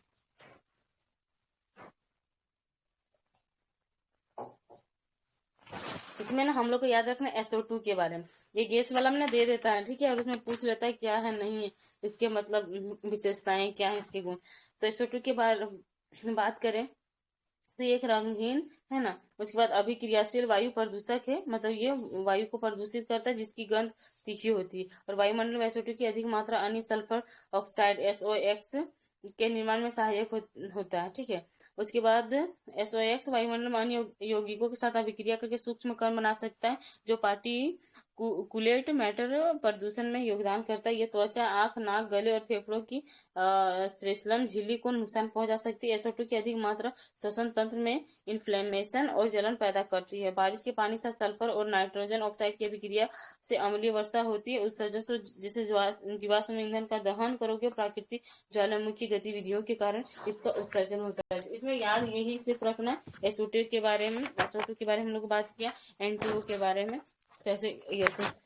इसमें ना हम लोग को याद रखना SO2 के बारे में। ये गैस वाला में ना दे देता है, ठीक है, और उसमें पूछ लेता है क्या है नहीं है, इसके मतलब विशेषताएं क्या है, इसके गुण। तो SO2 के बारे में बात करें तो ये एक रंगहीन है ना, उसके बाद अभिक्रियाशील वायु प्रदूषक है, मतलब ये वायु को प्रदूषित करता है जिसकी गंध तीखी होती है। और वायुमंडल में SO2 की अधिक मात्रा अन्य सल्फर ऑक्साइड SOx के निर्माण में सहायक होता है, ठीक है। उसके बाद SOx वायुमंडल में अन्य यौगिकों के साथ अभिक्रिया करके सूक्ष्म कण बना सकता है, जो पार्टिकुलेट मैटर प्रदूषण में योगदान करता है। ये त्वचा, आंख, नाक, गले और फेफड़ों की श्लेष्मल झिल्ली को नुकसान पहुंचा सकती है। SO2 की अधिक मात्रा श्वसन तंत्र में इन्फ्लेमेशन और जलन पैदा करती है। बारिश के पानी से सल्फर और नाइट्रोजन ऑक्साइड की अभिक्रिया से अम्लीय वर्षा होती है। उत्सर्जन से जिसे जीवाश्म ईंधन का दहन करोगे, प्राकृतिक ज्वालामुखी गतिविधियों के कारण इसका उत्सर्जन होता है। इसमें याद यही सिर्फ रखना SO2 के बारे में, SO2 के बारे में हम लोग बात किया, N2O के बारे में, ऐसे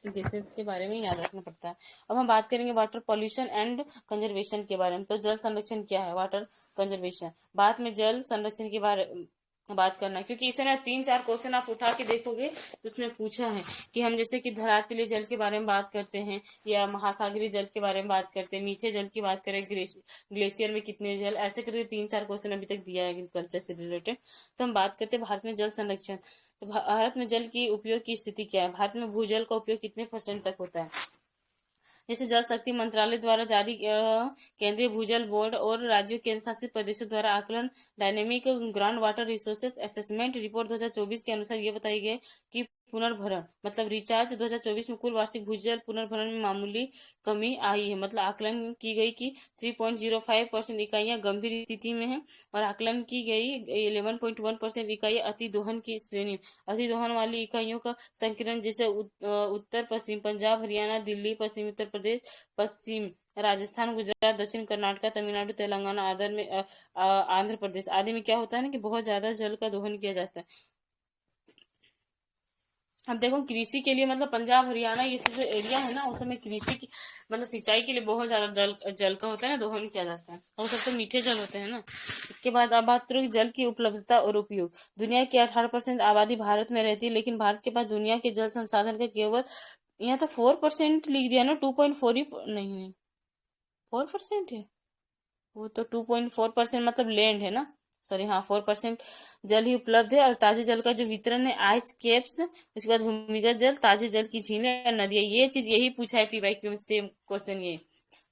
गैसेस के बारे में याद रखना पड़ता है। अब हम बात करेंगे वाटर पॉल्यूशन एंड कंजर्वेशन के बारे में। तो जल संरक्षण क्या है, वाटर कंजर्वेशन। बाद में जल संरक्षण के बारे बात करना है, क्योंकि इसे ना 3-4 क्वेश्चन आप उठा के देखोगे तो उसमें पूछा है कि हम जैसे कि धरातलीय जल के बारे में बात करते हैं या महासागरीय जल के बारे में बात करते हैं, मीठे जल की बात करें, ग्लेशियर में कितने जल, ऐसे करके 3-4 क्वेश्चन अभी तक दिया है एग्रीकल्चर से रिलेटेड। तो हम बात करते हैं भारत में जल संरक्षण। तो भारत में जल की उपयोग की स्थिति क्या है, भारत में भूजल का उपयोग कितने % तक होता है। जैसे जल शक्ति मंत्रालय द्वारा जारी केंद्रीय भूजल बोर्ड और राज्यों केंद्र शासित प्रदेशों द्वारा आकलन dynamic ground water resources assessment report 2024 के अनुसार ये बताई गई कि पुनर्भरण मतलब रिचार्ज 2024 में कुल वार्षिक भूजल पुनर्भरण में मामूली कमी आई है। मतलब आकलन की गई कि 3.05% इकाइयां गंभीर स्थिति में है और आकलन की गई 11.1% इकाइयां अति दोहन की श्रेणी। अति दोहन वाली इकाइयों का संकीर्ण जैसे उत्तर पश्चिम पंजाब, हरियाणा, दिल्ली, पश्चिमी उत्तर प्रदेश, पश्चिम राजस्थान, गुजरात, दक्षिण कर्नाटक, तमिलनाडु, तेलंगाना आंध्र प्रदेश आदि में क्या होता है ना कि बहुत ज्यादा जल का दोहन किया जाता है। अब देखो कृषि के लिए मतलब पंजाब, हरियाणा ये सब जो एरिया है ना उसमें कृषि की मतलब सिंचाई के लिए बहुत ज्यादा जल का होता है ना दोहन किया जाता है, और सब तो मीठे जल होते हैं ना। इसके बाद अब बात करो जल की उपलब्धता और उपयोग। दुनिया की 18% आबादी भारत में रहती है, लेकिन भारत के पास दुनिया के जल संसाधन का केवल यहाँ तो 4% लिख दिया ना, 2.4 ही नहीं 4% है वो तो 2.4% मतलब लैंड है ना, सॉरी हाँ 4% जल ही उपलब्ध है। और ताजे जल का जो वितरण है आइस कैप्स, उसके बाद भूमिगत जल, ताजे जल की झीलें और नदियां, ये चीज यही पूछा है PYQ में सेम क्वेश्चन ये।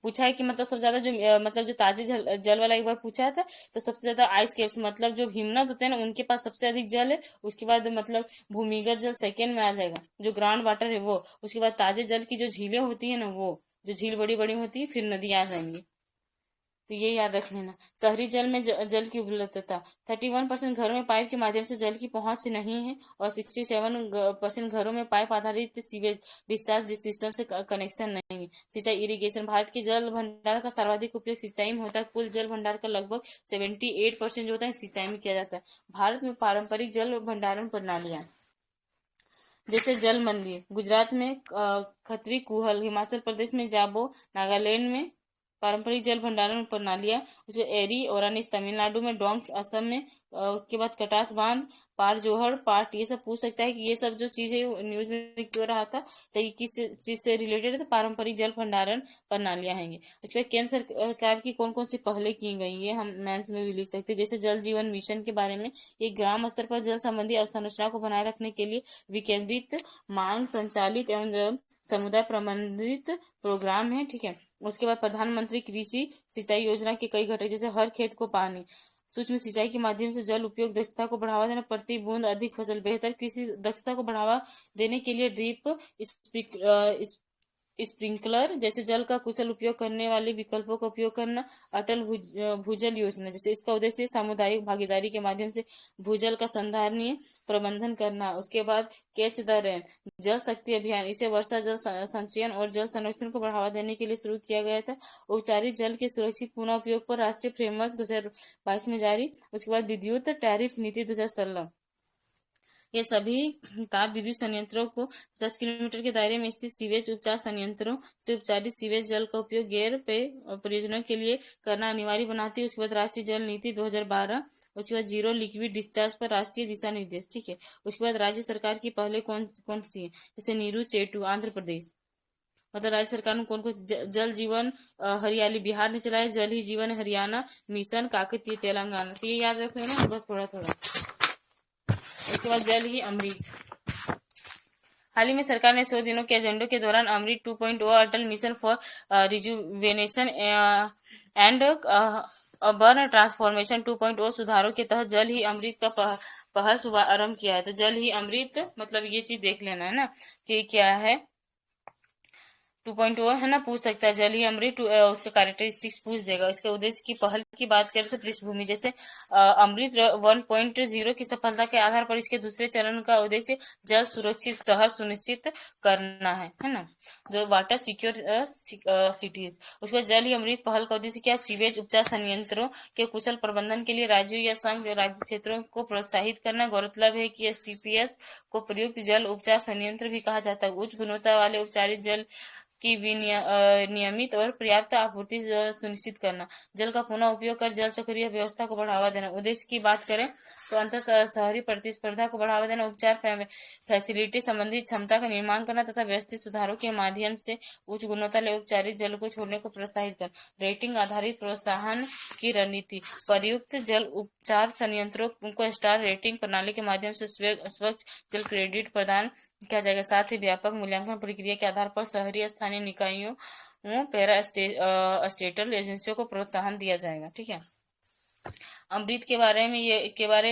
पूछा है कि मतलब सबसे ज्यादा जो मतलब जो ताजे जल वाला एक बार पूछा था, तो सबसे ज्यादा आइस केप्स मतलब जो हिमनद होते हैं ना, उनके पास सबसे अधिक जल है। उसके बाद मतलब भूमिगत जल सेकेंड में आ जाएगा, जो ग्राउंड वाटर है वो। उसके बाद ताजे जल की जो झीलें होती है ना, वो जो झील बड़ी बड़ी होती है, फिर नदियां आ जाएंगी। तो ये याद रख लेना। शहरी जल में जल की उपलब्धता 31% घरों में पाइप के माध्यम से जल की पहुंच नहीं है, और 67% घरों में पाइप आधारित सीवेज डिस्चार्ज सिस्टम से कनेक्शन नहीं है। सिंचाई इरिगेशन भारत के जल भंडार का सर्वाधिक उपयोग सिंचाई में होता है। कुल जल भंडार का लगभग 78% जो होता है सिंचाई में किया जाता है। भारत में पारंपरिक जल भंडारण प्रणालियां, जैसे जल मंदिर गुजरात में खत्री कुहल, हिमाचल प्रदेश में जाबो, नागालैंड में पारंपरिक जल भंडारण प्रणालियां, उसके एरी ओरानिस तमिलनाडु में, डोंग्स असम में, उसके बाद कटास बांध, पार जोहड़ पाट, ये सब पूछ सकता है कि ये सब जो चीज है न्यूज में क्यों रहा था, सही किस चीज से रिलेटेड है, तो पारंपरिक जल भंडारण प्रणालियां हैं। उसके बाद केंद्र सरकार की कौन कौन सी पहले की गई है, हम मेंस में भी लिख सकते हैं। जैसे जल जीवन मिशन के बारे में, ये ग्राम स्तर पर जल संबंधी अवसंरचना को बनाए रखने के लिए विकेंद्रित, मांग संचालित एवं समुदाय प्रबंधित प्रोग्राम है। ठीक है। उसके बाद प्रधानमंत्री कृषि सिंचाई योजना के कई घटक, जैसे हर खेत को पानी, सूक्ष्म सिंचाई के माध्यम से जल उपयोग दक्षता को बढ़ावा देना, प्रति बूंद अधिक फसल, बेहतर कृषि दक्षता को बढ़ावा देने के लिए ड्रिप स्प्रिंकलर जैसे जल का कुशल उपयोग करने वाले विकल्पों का उपयोग करना, अटल भूजल योजना, जैसे इसका उद्देश्य सामुदायिक भागीदारी के माध्यम से भूजल का संधारणीय प्रबंधन करना। उसके बाद कैच द रेन जल शक्ति अभियान, इसे वर्षा जल संचयन और जल संरक्षण को बढ़ावा देने के लिए शुरू किया गया था। औपचारिक जल के सुरक्षित पुनः उपयोग पर राष्ट्रीय फ्रेमवर्क 2022 में जारी। उसके बाद विद्युत टैरिफ नीति 2016, ये सभी ताप विद्युत संयंत्रों को 50 किलोमीटर के दायरे में स्थित सीवेज उपचार संयंत्रों से उपचारित सीवेज जल का उपयोग गैर पेय परियोजनाओं के लिए करना अनिवार्य बनाती है। उसके बाद राष्ट्रीय जल नीति 2012, उसके बाद जीरो लिक्विड डिस्चार्ज पर राष्ट्रीय दिशा निर्देश। ठीक है। उसके बाद राज्य सरकार की पहले कौन कौन सी है, जैसे नीरू चेटू आंध्र प्रदेश, मतलब राज्य सरकार ने कौन कौन जल जीवन हरियाली बिहार ने चलाया, जल ही जीवन हरियाणा, मिशन काकतीय तेलंगाना। तो ये याद रखो ना बस थोड़ा थोड़ा। उसके बाद जल ही अमृत, हाल ही में सरकार ने 100 दिनों के एजेंडे के दौरान Amrut 2.0 Atal mission for rejuvenation and urban transformation 2.0 सुधारों के तहत जल ही अमृत का पहल शुभारंभ किया है। तो जल ही अमृत मतलब ये चीज देख लेना है ना कि क्या है। 2.0 है ना, पूछ सकता है जल ही अमृत, उसके कैरेक्टरिस्टिक्स पूछ देगा। इसके उद्देश्य की पहल की बात करें तो पृष्ठभूमि, जैसे अमृत 1.0 की सफलता के आधार पर इसके दूसरे चरण का उद्देश्य जल सुरक्षित शहर सुनिश्चित करना है ना, जो वाटर सिक्योर सिटीज। उसके बाद जल ही अमृत पहल का उद्देश्य क्या, सीवेज उपचार संयंत्रों के कुशल प्रबंधन के लिए राज्यों या संघ राज्य क्षेत्रों को प्रोत्साहित करना। गौरतलब है कि एसटीपीएस को प्रयुक्त जल उपचार संयंत्र भी कहा जाता है। उच्च गुणवत्ता वाले उपचारित जल की नियमित और पर्याप्त आपूर्ति सुनिश्चित करना, जल का पुनः उपयोग कर जल चक्रीय व्यवस्था को बढ़ावा देना। उद्देश्य की बात करें तो अंतर शहरी प्रतिस्पर्धा को बढ़ावा देना, उपचार फैसिलिटी संबंधी क्षमता का निर्माण करना तथा व्यवस्थित सुधारों के माध्यम से उच्च गुणवत्ता वाले उपचारित जल को छोड़ने को प्रोत्साहित करना। रेटिंग आधारित प्रोत्साहन की रणनीति, प्रयुक्त जल उपचार संयंत्रों को स्टार रेटिंग प्रणाली के माध्यम से स्वच्छ जल क्रेडिट प्रदान किया जाएगा। साथ ही व्यापक मूल्यांकन प्रक्रिया के आधार पर शहरी स्थानीय निकायों पैरा स्टेटल एजेंसियों को प्रोत्साहन दिया जाएगा। ठीक है। अमृत के बारे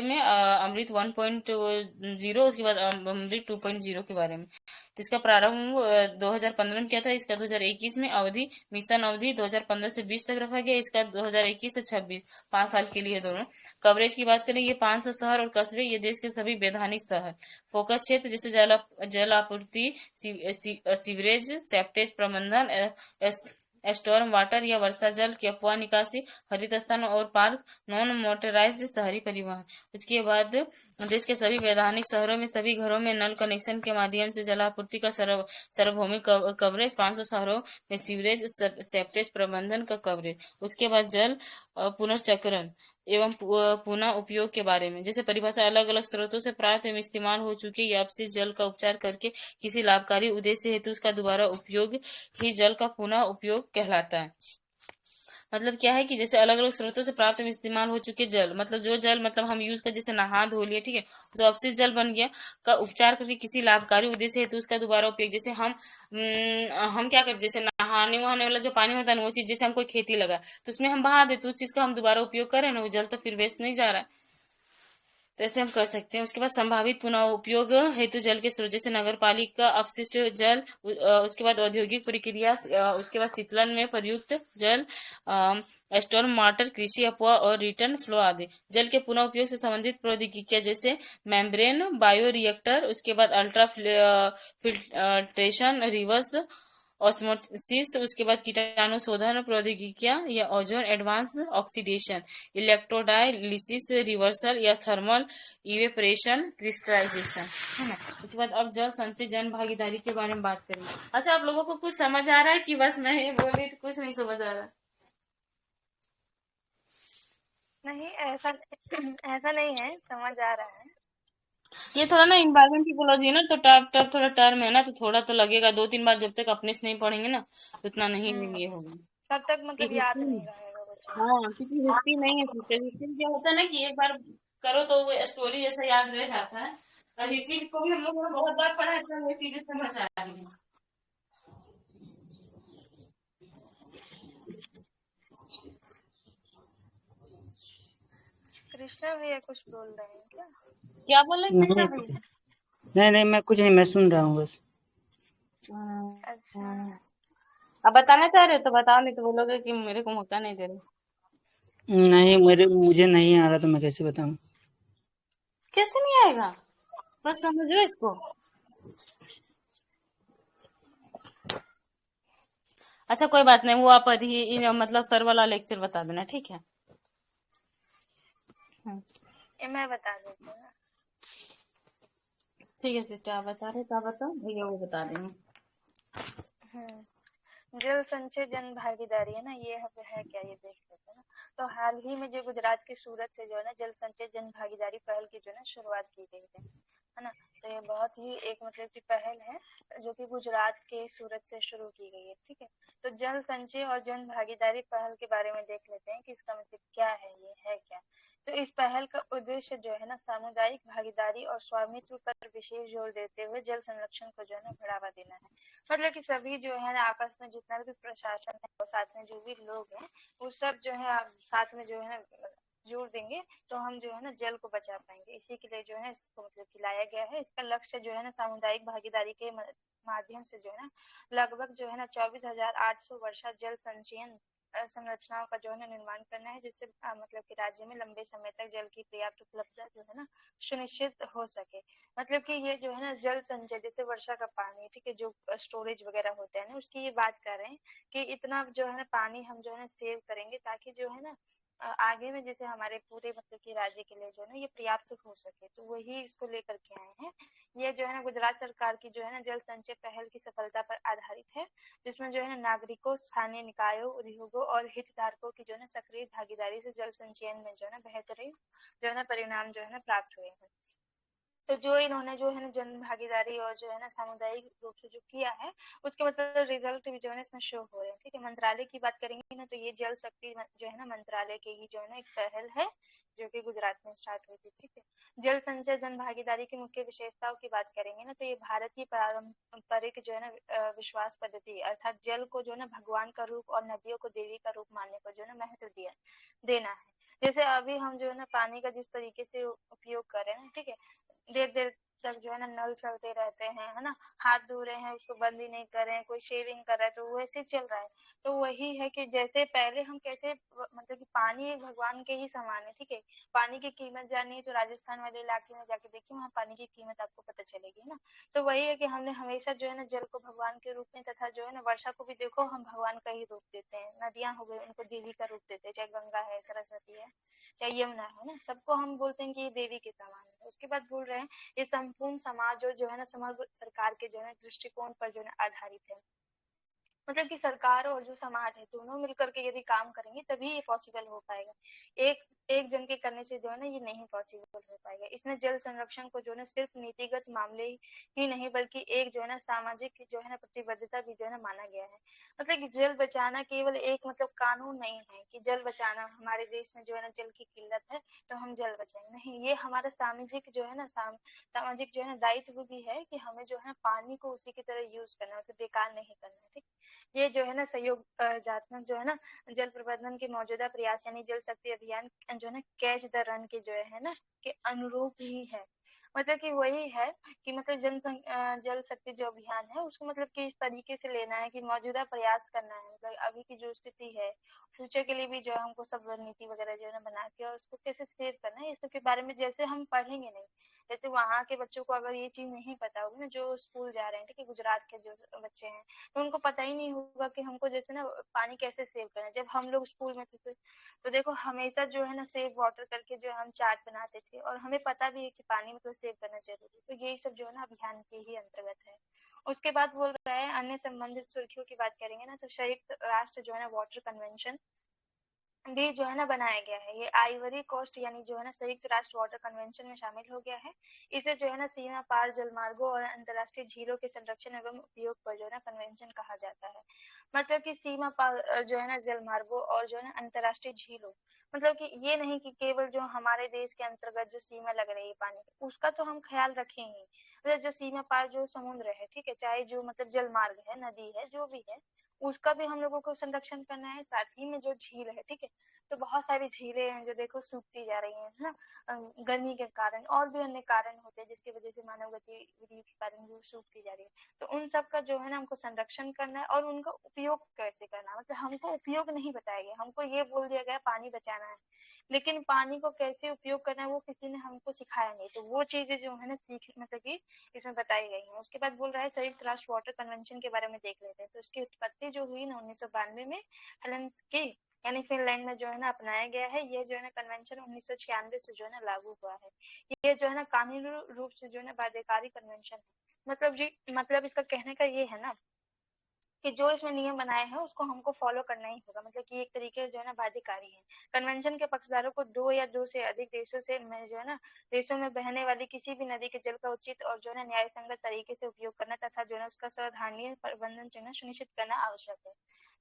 में अमृत 1.0, उसके बाद अमृत 2.0 के बारे में। तो इसका प्रारंभ 2015 में किया था। इसका 2021 में अवधि, मिशन अवधि 2015 से 20 तक रखा गया। इसका 2021 से 26, 5 साल के लिए दोनों। कवरेज की बात करें, ये 500 शहर और कस्बे, ये देश के सभी वैधानिक शहर। फोकस क्षेत्र जैसे जल आपूर्ति, सीवरेज, सेप्टेज प्रबंधन, स्टॉर्म वाटर या वर्षा जल की अफवाह निकासी, हरित स्थान और पार्क, नॉन मोटराइज्ड शहरी परिवहन। उसके बाद देश के सभी वैधानिक शहरों में सभी घरों में नल कनेक्शन के माध्यम से जलापूर्ति का सार्वभौमिक कवरेज। 500 शहरों में सीवरेज सेप्टेज प्रबंधन का कवरेज। उसके बाद जल पुनर्चक्रण एवं पुनः उपयोग के बारे में, जैसे परिभाषा अलग अलग स्रोतों से प्राप्त एवं इस्तेमाल हो चुके या अपशिष्ट जल का उपचार करके किसी लाभकारी उद्देश्य हेतु उसका दोबारा उपयोग ही जल का पुनः उपयोग कहलाता है। मतलब क्या है कि जैसे अलग अलग स्रोतों से प्राप्त में इस्तेमाल हो चुके जल, मतलब जो जल मतलब हम यूज कर, जैसे नहा धो लिए, ठीक है, तो अपशिष्ट जल बन गया, का उपचार करके किसी लाभकारी उद्देश्य हेतु उसका दोबारा उपयोग, जैसे हम क्या करते, जैसे नहाने वहाने वाला जो पानी होता है ना, वो चीज जैसे हम कोई खेती लगा तो उसमें हम बहा देते, उस चीज का हम दोबारा उपयोग करें ना, वो जल तो फिर वेस्ट नहीं जा रहा है। तो ऐसे हम कर सकते हैं। उसके बाद संभावित पुनः उपयोग हेतु जल के स्रोत, जैसे नगर पालिका अपशिष्ट जल, उसके बाद औद्योगिक प्रक्रिया, उसके बाद शीतलन में प्रयुक्त जल, स्टॉर्म वाटर, कृषि अपवाह और रिटर्न फ्लो आदि। जल के पुनः उपयोग से संबंधित प्रौद्योगिकियां, जैसे मेम्ब्रेन बायोरिएक्टर, उसके बाद अल्ट्रा फिल्ट्रेशन, रिवर्स ऑस्मोसिस, उसके बाद कीटाणु शोधन प्रौद्योगिकियां या ozone advance oxidation, electrodialysis, reversal या थर्मल इवेपोरेशन, क्रिस्टलाइजेशन, है ना। उसके बाद अब जल संचय जन भागीदारी के बारे में बात करेंगे। अच्छा, आप लोगों को कुछ समझ आ रहा है कि बस मैं ही बोल रही तो कुछ नहीं समझ आ रहा? नहीं, ऐसा ऐसा नहीं है, समझ आ रहा है। ये थोड़ा ना इन्वायरमेंट इकोलॉजी है ना, तो टर्म थोड़ा टर्म है ना, तो थोड़ा तो लगेगा, 2-3 बार जब तक अपने से नहीं पढ़ेंगे ना तो उतना नहीं हम्म ये होगा। तब तक मतलब याद हिस्ट्री, नहीं रहेगा वो चीज। हाँ, क्योंकि हिस्ट्री नहीं है, फ्यूचर हिस्ट्री क्या होता है ना कि एक बार करो तो वो स्टोरी जैसा याद रह जाता है, और हिस्ट्री को भी हम लोगों ने बहुत बार पढ़ा है तो वो चीजें समझ आ रही है। कृष्णा भैया कुछ बोल रहे हैं क्या? क्या बोल रहे कृष्णा नहीं भैया? नहीं नहीं, मैं कुछ नहीं, मैं सुन रहा हूँ बस। अच्छा। अब बताना चाह रहे हो तो बताओ, नहीं तो बोलोगे कि मेरे को मौका नहीं दे रहे। नहीं, मुझे नहीं आ रहा तो मैं कैसे बताऊँ। कैसे नहीं आएगा, बस समझो इसको। अच्छा कोई बात नहीं, वो आप मतलब सर वाला लेक्चर बता देना, ठीक है। हम्म, ये मैं बता देती हूँ ना। ठीक है सिस्टर, आप बता रहे तो आप बताओ, भैया वो बता देंगे। जल संचय जन भागीदारी है ना, ये है क्या, ये देख लेते हैं ना। तो हाल ही में जो गुजरात के सूरत से जो है ना जल संचय जन भागीदारी पहल की जो है ना शुरुआत की गई है ना। तो ये बहुत ही एक मतलब की पहल है जो कि गुजरात के सूरत से शुरू की गई है, ठीक है। तो जल संचय और जन भागीदारी पहल के बारे में देख लेते हैं कि इसका मतलब क्या है, ये है क्या। तो इस पहल का उद्देश्य जो है ना सामुदायिक भागीदारी और स्वामित्व पर विशेष जोर देते हुए जल संरक्षण को जो है ना बढ़ावा देना है। मतलब कि सभी जो है ना आपस में जितना भी प्रशासन है और साथ में जो भी लोग हैं वो सब जो है आप साथ में जो है ना जोर देंगे तो हम जो है ना जल को बचा पाएंगे। इसी के लिए जो है इसको मतलब कि लाया गया है। इसका लक्ष्य जो है ना सामुदायिक भागीदारी के माध्यम से जो है ना लगभग जो है ना 24,800 वर्षा जल संचयन संरचनाओं का जो है ना निर्माण करना है, जिससे मतलब कि राज्य में लंबे समय तक जल की पर्याप्त उपलब्धता जो है ना सुनिश्चित हो सके। मतलब कि ये जो है ना जल संचय जैसे वर्षा का पानी, ठीक है, जो स्टोरेज वगैरह होता है ना उसकी ये बात कर रहे हैं कि इतना जो है ना पानी हम जो है ना सेव करेंगे ताकि जो है ना आगे में जैसे हमारे पूरे मतलब कि राज्य के लिए जो है ना ये पर्याप्त हो सके। तो वही इसको लेकर के आए हैं। ये जो है ना गुजरात सरकार की जो है ना जल संचय पहल की सफलता पर आधारित है, जिसमें जो है ना नागरिकों, स्थानीय निकायों, उद्योगों और हितधारकों की जो है ना सक्रिय भागीदारी से जल संचयन में जो है ना बेहतरीन जो है ना परिणाम जो है ना प्राप्त हुए हैं। तो जो इन्होंने जो है ना जन भागीदारी और जो है ना सामुदायिक रूप से जो किया है उसके मतलब रिजल्ट भी जो है ना इसमें शो हो रहे हैं, ठीक है। मंत्रालय की बात करेंगे ना तो ये जल शक्ति जो है ना मंत्रालय के ही जो है ना एक पहल है जो कि गुजरात में स्टार्ट हुई थी, ठीक है। जल संचय जन भागीदारी की मुख्य विशेषताओं की बात करेंगे ना तो ये भारत की पारंपरिक जो है ना विश्वास पद्धति अर्थात जल को जो है ना भगवान का रूप और नदियों को देवी का रूप मानने पर जो है ना महत्व दिया देना है। जैसे अभी हम जो है ना पानी का जिस तरीके से उपयोग कर रहे हैं, ठीक है, देर देर तक जो है ना नल चलते रहते हैं, है ना, हाथ धो रहे हैं उसको बंद ही नहीं कर रहे हैं, कोई शेविंग कर रहा है तो वैसे चल रहा है। तो वही है कि जैसे पहले हम कैसे मतलब कि पानी एक भगवान के ही समान है, ठीक है। पानी की कीमत जाननी है तो राजस्थान वाले इलाके में जाके देखिए, वहाँ पानी की कीमत आपको पता चलेगी ना। तो वही है कि हमने हमेशा जो है ना जल को भगवान के रूप में तथा जो है ना वर्षा को भी देखो हम भगवान का ही रूप देते हैं। नदियां हो गई उनको देवी का रूप देते हैं, चाहे गंगा है, सरस्वती है, चाहे यमुना है ना, सबको हम बोलते हैं कि ये देवी के समान है। उसके बाद बोल रहे हैं ये संपूर्ण समाज और जो है ना समग्र सरकार के जो है दृष्टिकोण पर जो है आधारित है। मतलब कि सरकार और जो समाज है दोनों मिलकर के यदि काम करेंगे तभी ये पॉसिबल हो पाएगा। एक एक जन के करने से जो है ना ये नहीं पॉसिबल हो पाएगा। इसमें जल संरक्षण को जो है ना सिर्फ नीतिगत मामले ही नहीं बल्कि एक जो है ना सामाजिक जो है ना प्रतिबद्धता भी जो है ना माना गया है। मतलब कि जल बचाना केवल एक मतलब कानून नहीं है कि जल बचाना, हमारे देश में जो है ना जल की किल्लत है तो हम जल बचाएंगे, नहीं, ये हमारा सामाजिक जो है ना सामाजिक जो है ना दायित्व भी है कि हमें जो है ना पानी को उसी की तरह यूज करना है, तो बेकार नहीं करना है। ठीक, ये जो है ना सहयोगात्मक जो है ना जल प्रबंधन के मौजूदा प्रयास यानी जल शक्ति अभियान जो है ना कैच द रन के जो है ना के अनुरूप ही है। मतलब कि वही है कि मतलब जल शक्ति जो अभियान है उसको मतलब कि इस तरीके से लेना है कि मौजूदा प्रयास करना है, मतलब अभी की जो स्थिति है फ्यूचर के लिए भी जो है हमको सब रणनीति वगैरह जो है ना बना के और उसको कैसे सेव करना है, इस सब के बारे में जैसे हम पढ़ेंगे नहीं, जैसे वहाँ के बच्चों को अगर ये चीज नहीं पता होगी ना, जो स्कूल जा रहे हैं, ठीक है, गुजरात के जो बच्चे हैं, तो उनको पता ही नहीं होगा कि हमको जैसे ना पानी कैसे सेव करना है। जब हम लोग स्कूल में थे तो देखो हमेशा जो है ना सेव वाटर करके जो हम चार्ट बनाते थे और हमें पता भी है कि पानी मतलब सेव करना जरूरी, तो यही सब जो है ना अभियान के ही अंतर्गत है। उसके बाद बोल रहा है अन्य संबंधित सुर्खियों की बात करेंगे ना, तो संयुक्त राष्ट्र जो है ना वाटर कन्वेंशन भी जो है ना बनाया गया है। ये आइवरी कोस्ट यानी जो है ना संयुक्त राष्ट्र वाटर कन्वेंशन में शामिल हो गया है। इसे जो है ना सीमा पार जलमार्गों और अंतर्राष्ट्रीय झीलों के संरक्षण एवं उपयोग पर जो है ना कन्वेंशन कहा जाता है। मतलब कि सीमा पार जो है ना जलमार्गों और जो है ना अंतर्राष्ट्रीय झीलों, मतलब कि ये नहीं कि केवल जो हमारे देश के अंतर्गत जो सीमा लग रही है पानी की उसका तो हम ख्याल रखेंगे, मतलब जो सीमा पार जो समुद्र है, ठीक है, चाहे जो मतलब जलमार्ग है, नदी है, जो भी है, उसका भी हम लोगों को संरक्षण करना है। साथ ही में जो झील है, ठीक है, तो बहुत सारी झीलें हैं जो देखो सूखती जा रही हैं, है ना, गर्मी के कारण और भी अन्य कारण होते हैं जिसकी वजह से मानव गतिविधि के कारण वो सूखती जा रही है। तो उन सब का जो है ना हमको संरक्षण करना है और उनका उपयोग कैसे करना है, मतलब हमको उपयोग नहीं बताया गया, हमको ये बोल दिया गया पानी बचाना है, लेकिन पानी को कैसे उपयोग करना है वो किसी ने हमको सिखाया नहीं, तो वो चीजें जो है ना सीख मतलब कि इसमें बताई गई है। उसके बाद बोल रहा है संयुक्त राष्ट्र वाटर कन्वेंशन के बारे में देख लेते हैं। तो इसकी उत्पत्ति जो हुई ना 1992 में हेलेंस्की यानी फिनलैंड में जो है ना अपनाया गया है। ये जो है ना कन्वेंशन 1996 से जो है ना लागू हुआ है। ये जो है ना कानूनी रूप से जो है ना बाध्यकारी कन्वेंशन है। मतलब जी, मतलब इसका कहने का ये है ना कि जो इसमें नियम बनाए हैं उसको हमको फॉलो करना ही होगा, मतलब कि एक तरीके जो है ना बाध्यकारी है। कन्वेंशन के पक्षधारों को दो या दो से अधिक देशों से में जो है ना देशों में बहने वाली किसी भी नदी के जल का उचित और जो है ना न्याय संगत तरीके से उपयोग करना तथा जो है उसका सावधानी प्रबंधन जो है सुनिश्चित करना आवश्यक है।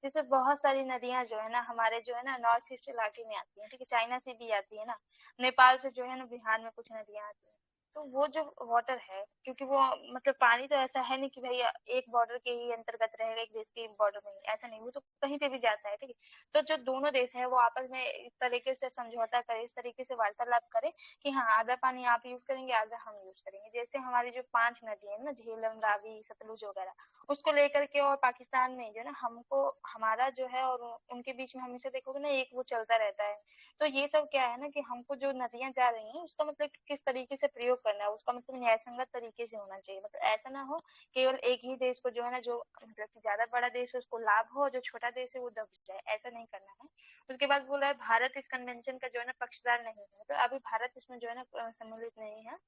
जैसे बहुत सारी नदियां जो है ना हमारे जो है ना नॉर्थ ईस्ट इलाके में आती है, ठीक है, चाइना से भी आती है ना, नेपाल से जो है ना बिहार में कुछ नदियां आती है। तो वो जो वाटर है, क्योंकि वो मतलब पानी तो ऐसा है नहीं कि भैया एक बॉर्डर के ही अंतर्गत रहेगा, एक देश के बॉर्डर में ही, ऐसा नहीं, वो तो कहीं पे भी जाता है, ठीक है। तो जो दोनों देश है वो आपस में इस तरीके से समझौता करे, इस तरीके से वार्तालाप करे कि हाँ आधा पानी आप यूज करेंगे, आधा हम यूज करेंगे। जैसे हमारी जो 5 नदी है ना, झेलम, रावी, सतलुज वगैरह, उसको लेकर के और पाकिस्तान में जो है ना हमको हमारा जो है और उनके बीच में हमेशा देखोगे ना एक वो चलता रहता है। तो ये सब क्या है ना कि हमको जो नदियां जा रही हैं उसका मतलब किस तरीके से प्रयोग करना है, उसका मतलब न्यायसंगत तरीके से होना चाहिए। मतलब ऐसा ना हो केवल एक ही देश को जो है ना, जो मतलब कि ज्यादा बड़ा देश है उसको लाभ हो, जो छोटा देश है वो दब जाए, ऐसा नहीं करना है। उसके बाद बोला है भारत इस कन्वेंशन का जो है ना पक्षदार नहीं है, तो अभी भारत इसमें जो है ना सम्मिलित नहीं है।